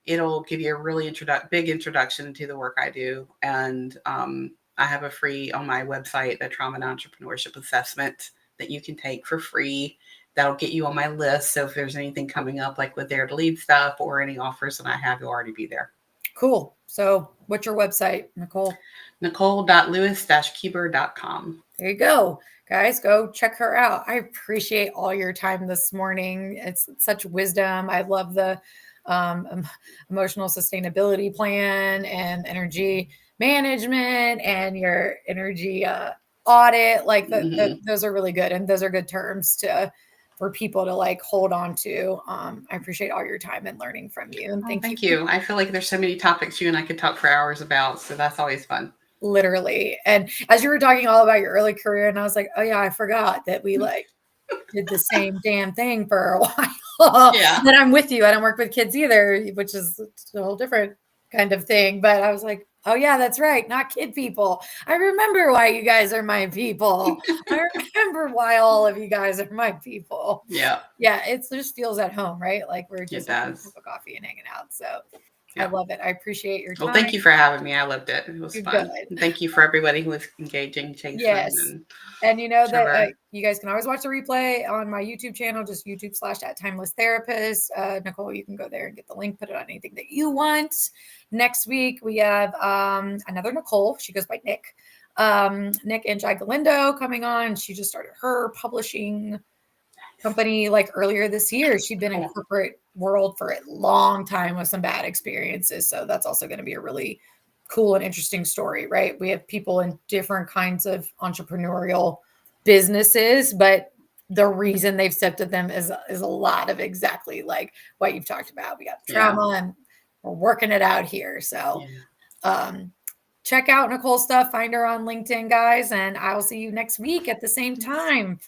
S2: it'll give you a really big introduction to the work I do. And, I have a free, on my website, a trauma and entrepreneurship assessment that you can take for free. That'll get you on my list. So if there's anything coming up, like with Dare to Lead stuff or any offers that I have, you'll already be there.
S1: Cool. So what's your website, Nicole?
S2: Nicole.lewis-keeber.com.
S1: There you go. Guys, go check her out. I appreciate all your time this morning. It's such wisdom. I love the emotional sustainability plan and energy management and your energy audit. Like those are really good. And those are good terms for people to like hold on to. I appreciate all your time and learning from you. And
S2: Thank you. I feel like there's so many topics you and I could talk for hours about. So that's always fun.
S1: Literally. And as you were talking all about your early career, and I was like, oh yeah, I forgot that we like did the same damn thing for a while.
S2: Yeah.
S1: Then I'm with you. I don't work with kids either, which is a whole different kind of thing. But I was like, oh yeah, that's right. Not kid people. I remember why you guys are my people. I remember why all of you guys are my people.
S2: Yeah.
S1: Yeah. It just feels at home, right? Like we're just having a cup of coffee and hanging out. So I love it. I appreciate your time.
S2: Well, thank you for having me. I loved it. It was
S1: You're
S2: fun.
S1: good.
S2: And thank you for everybody who was engaging, Jason.
S1: Yes. And you know
S2: Trevor.
S1: that you guys can always watch the replay on my YouTube channel, just YouTube/@timelesstherapist. Nicole, you can go there and get the link, put it on anything that you want. Next week, we have another Nicole. She goes by Nick. Nick and Jai Galindo coming on. She just started her publishing company like earlier this year. She'd been in corporate world for a long time with some bad experiences. So that's also going to be a really cool and interesting story, right? We have people in different kinds of entrepreneurial businesses, but the reason they've stepped at them is a lot of exactly like what you've talked about. We got trauma and we're working it out here. So check out Nicole's stuff, find her on LinkedIn, guys, and I'll see you next week at the same time.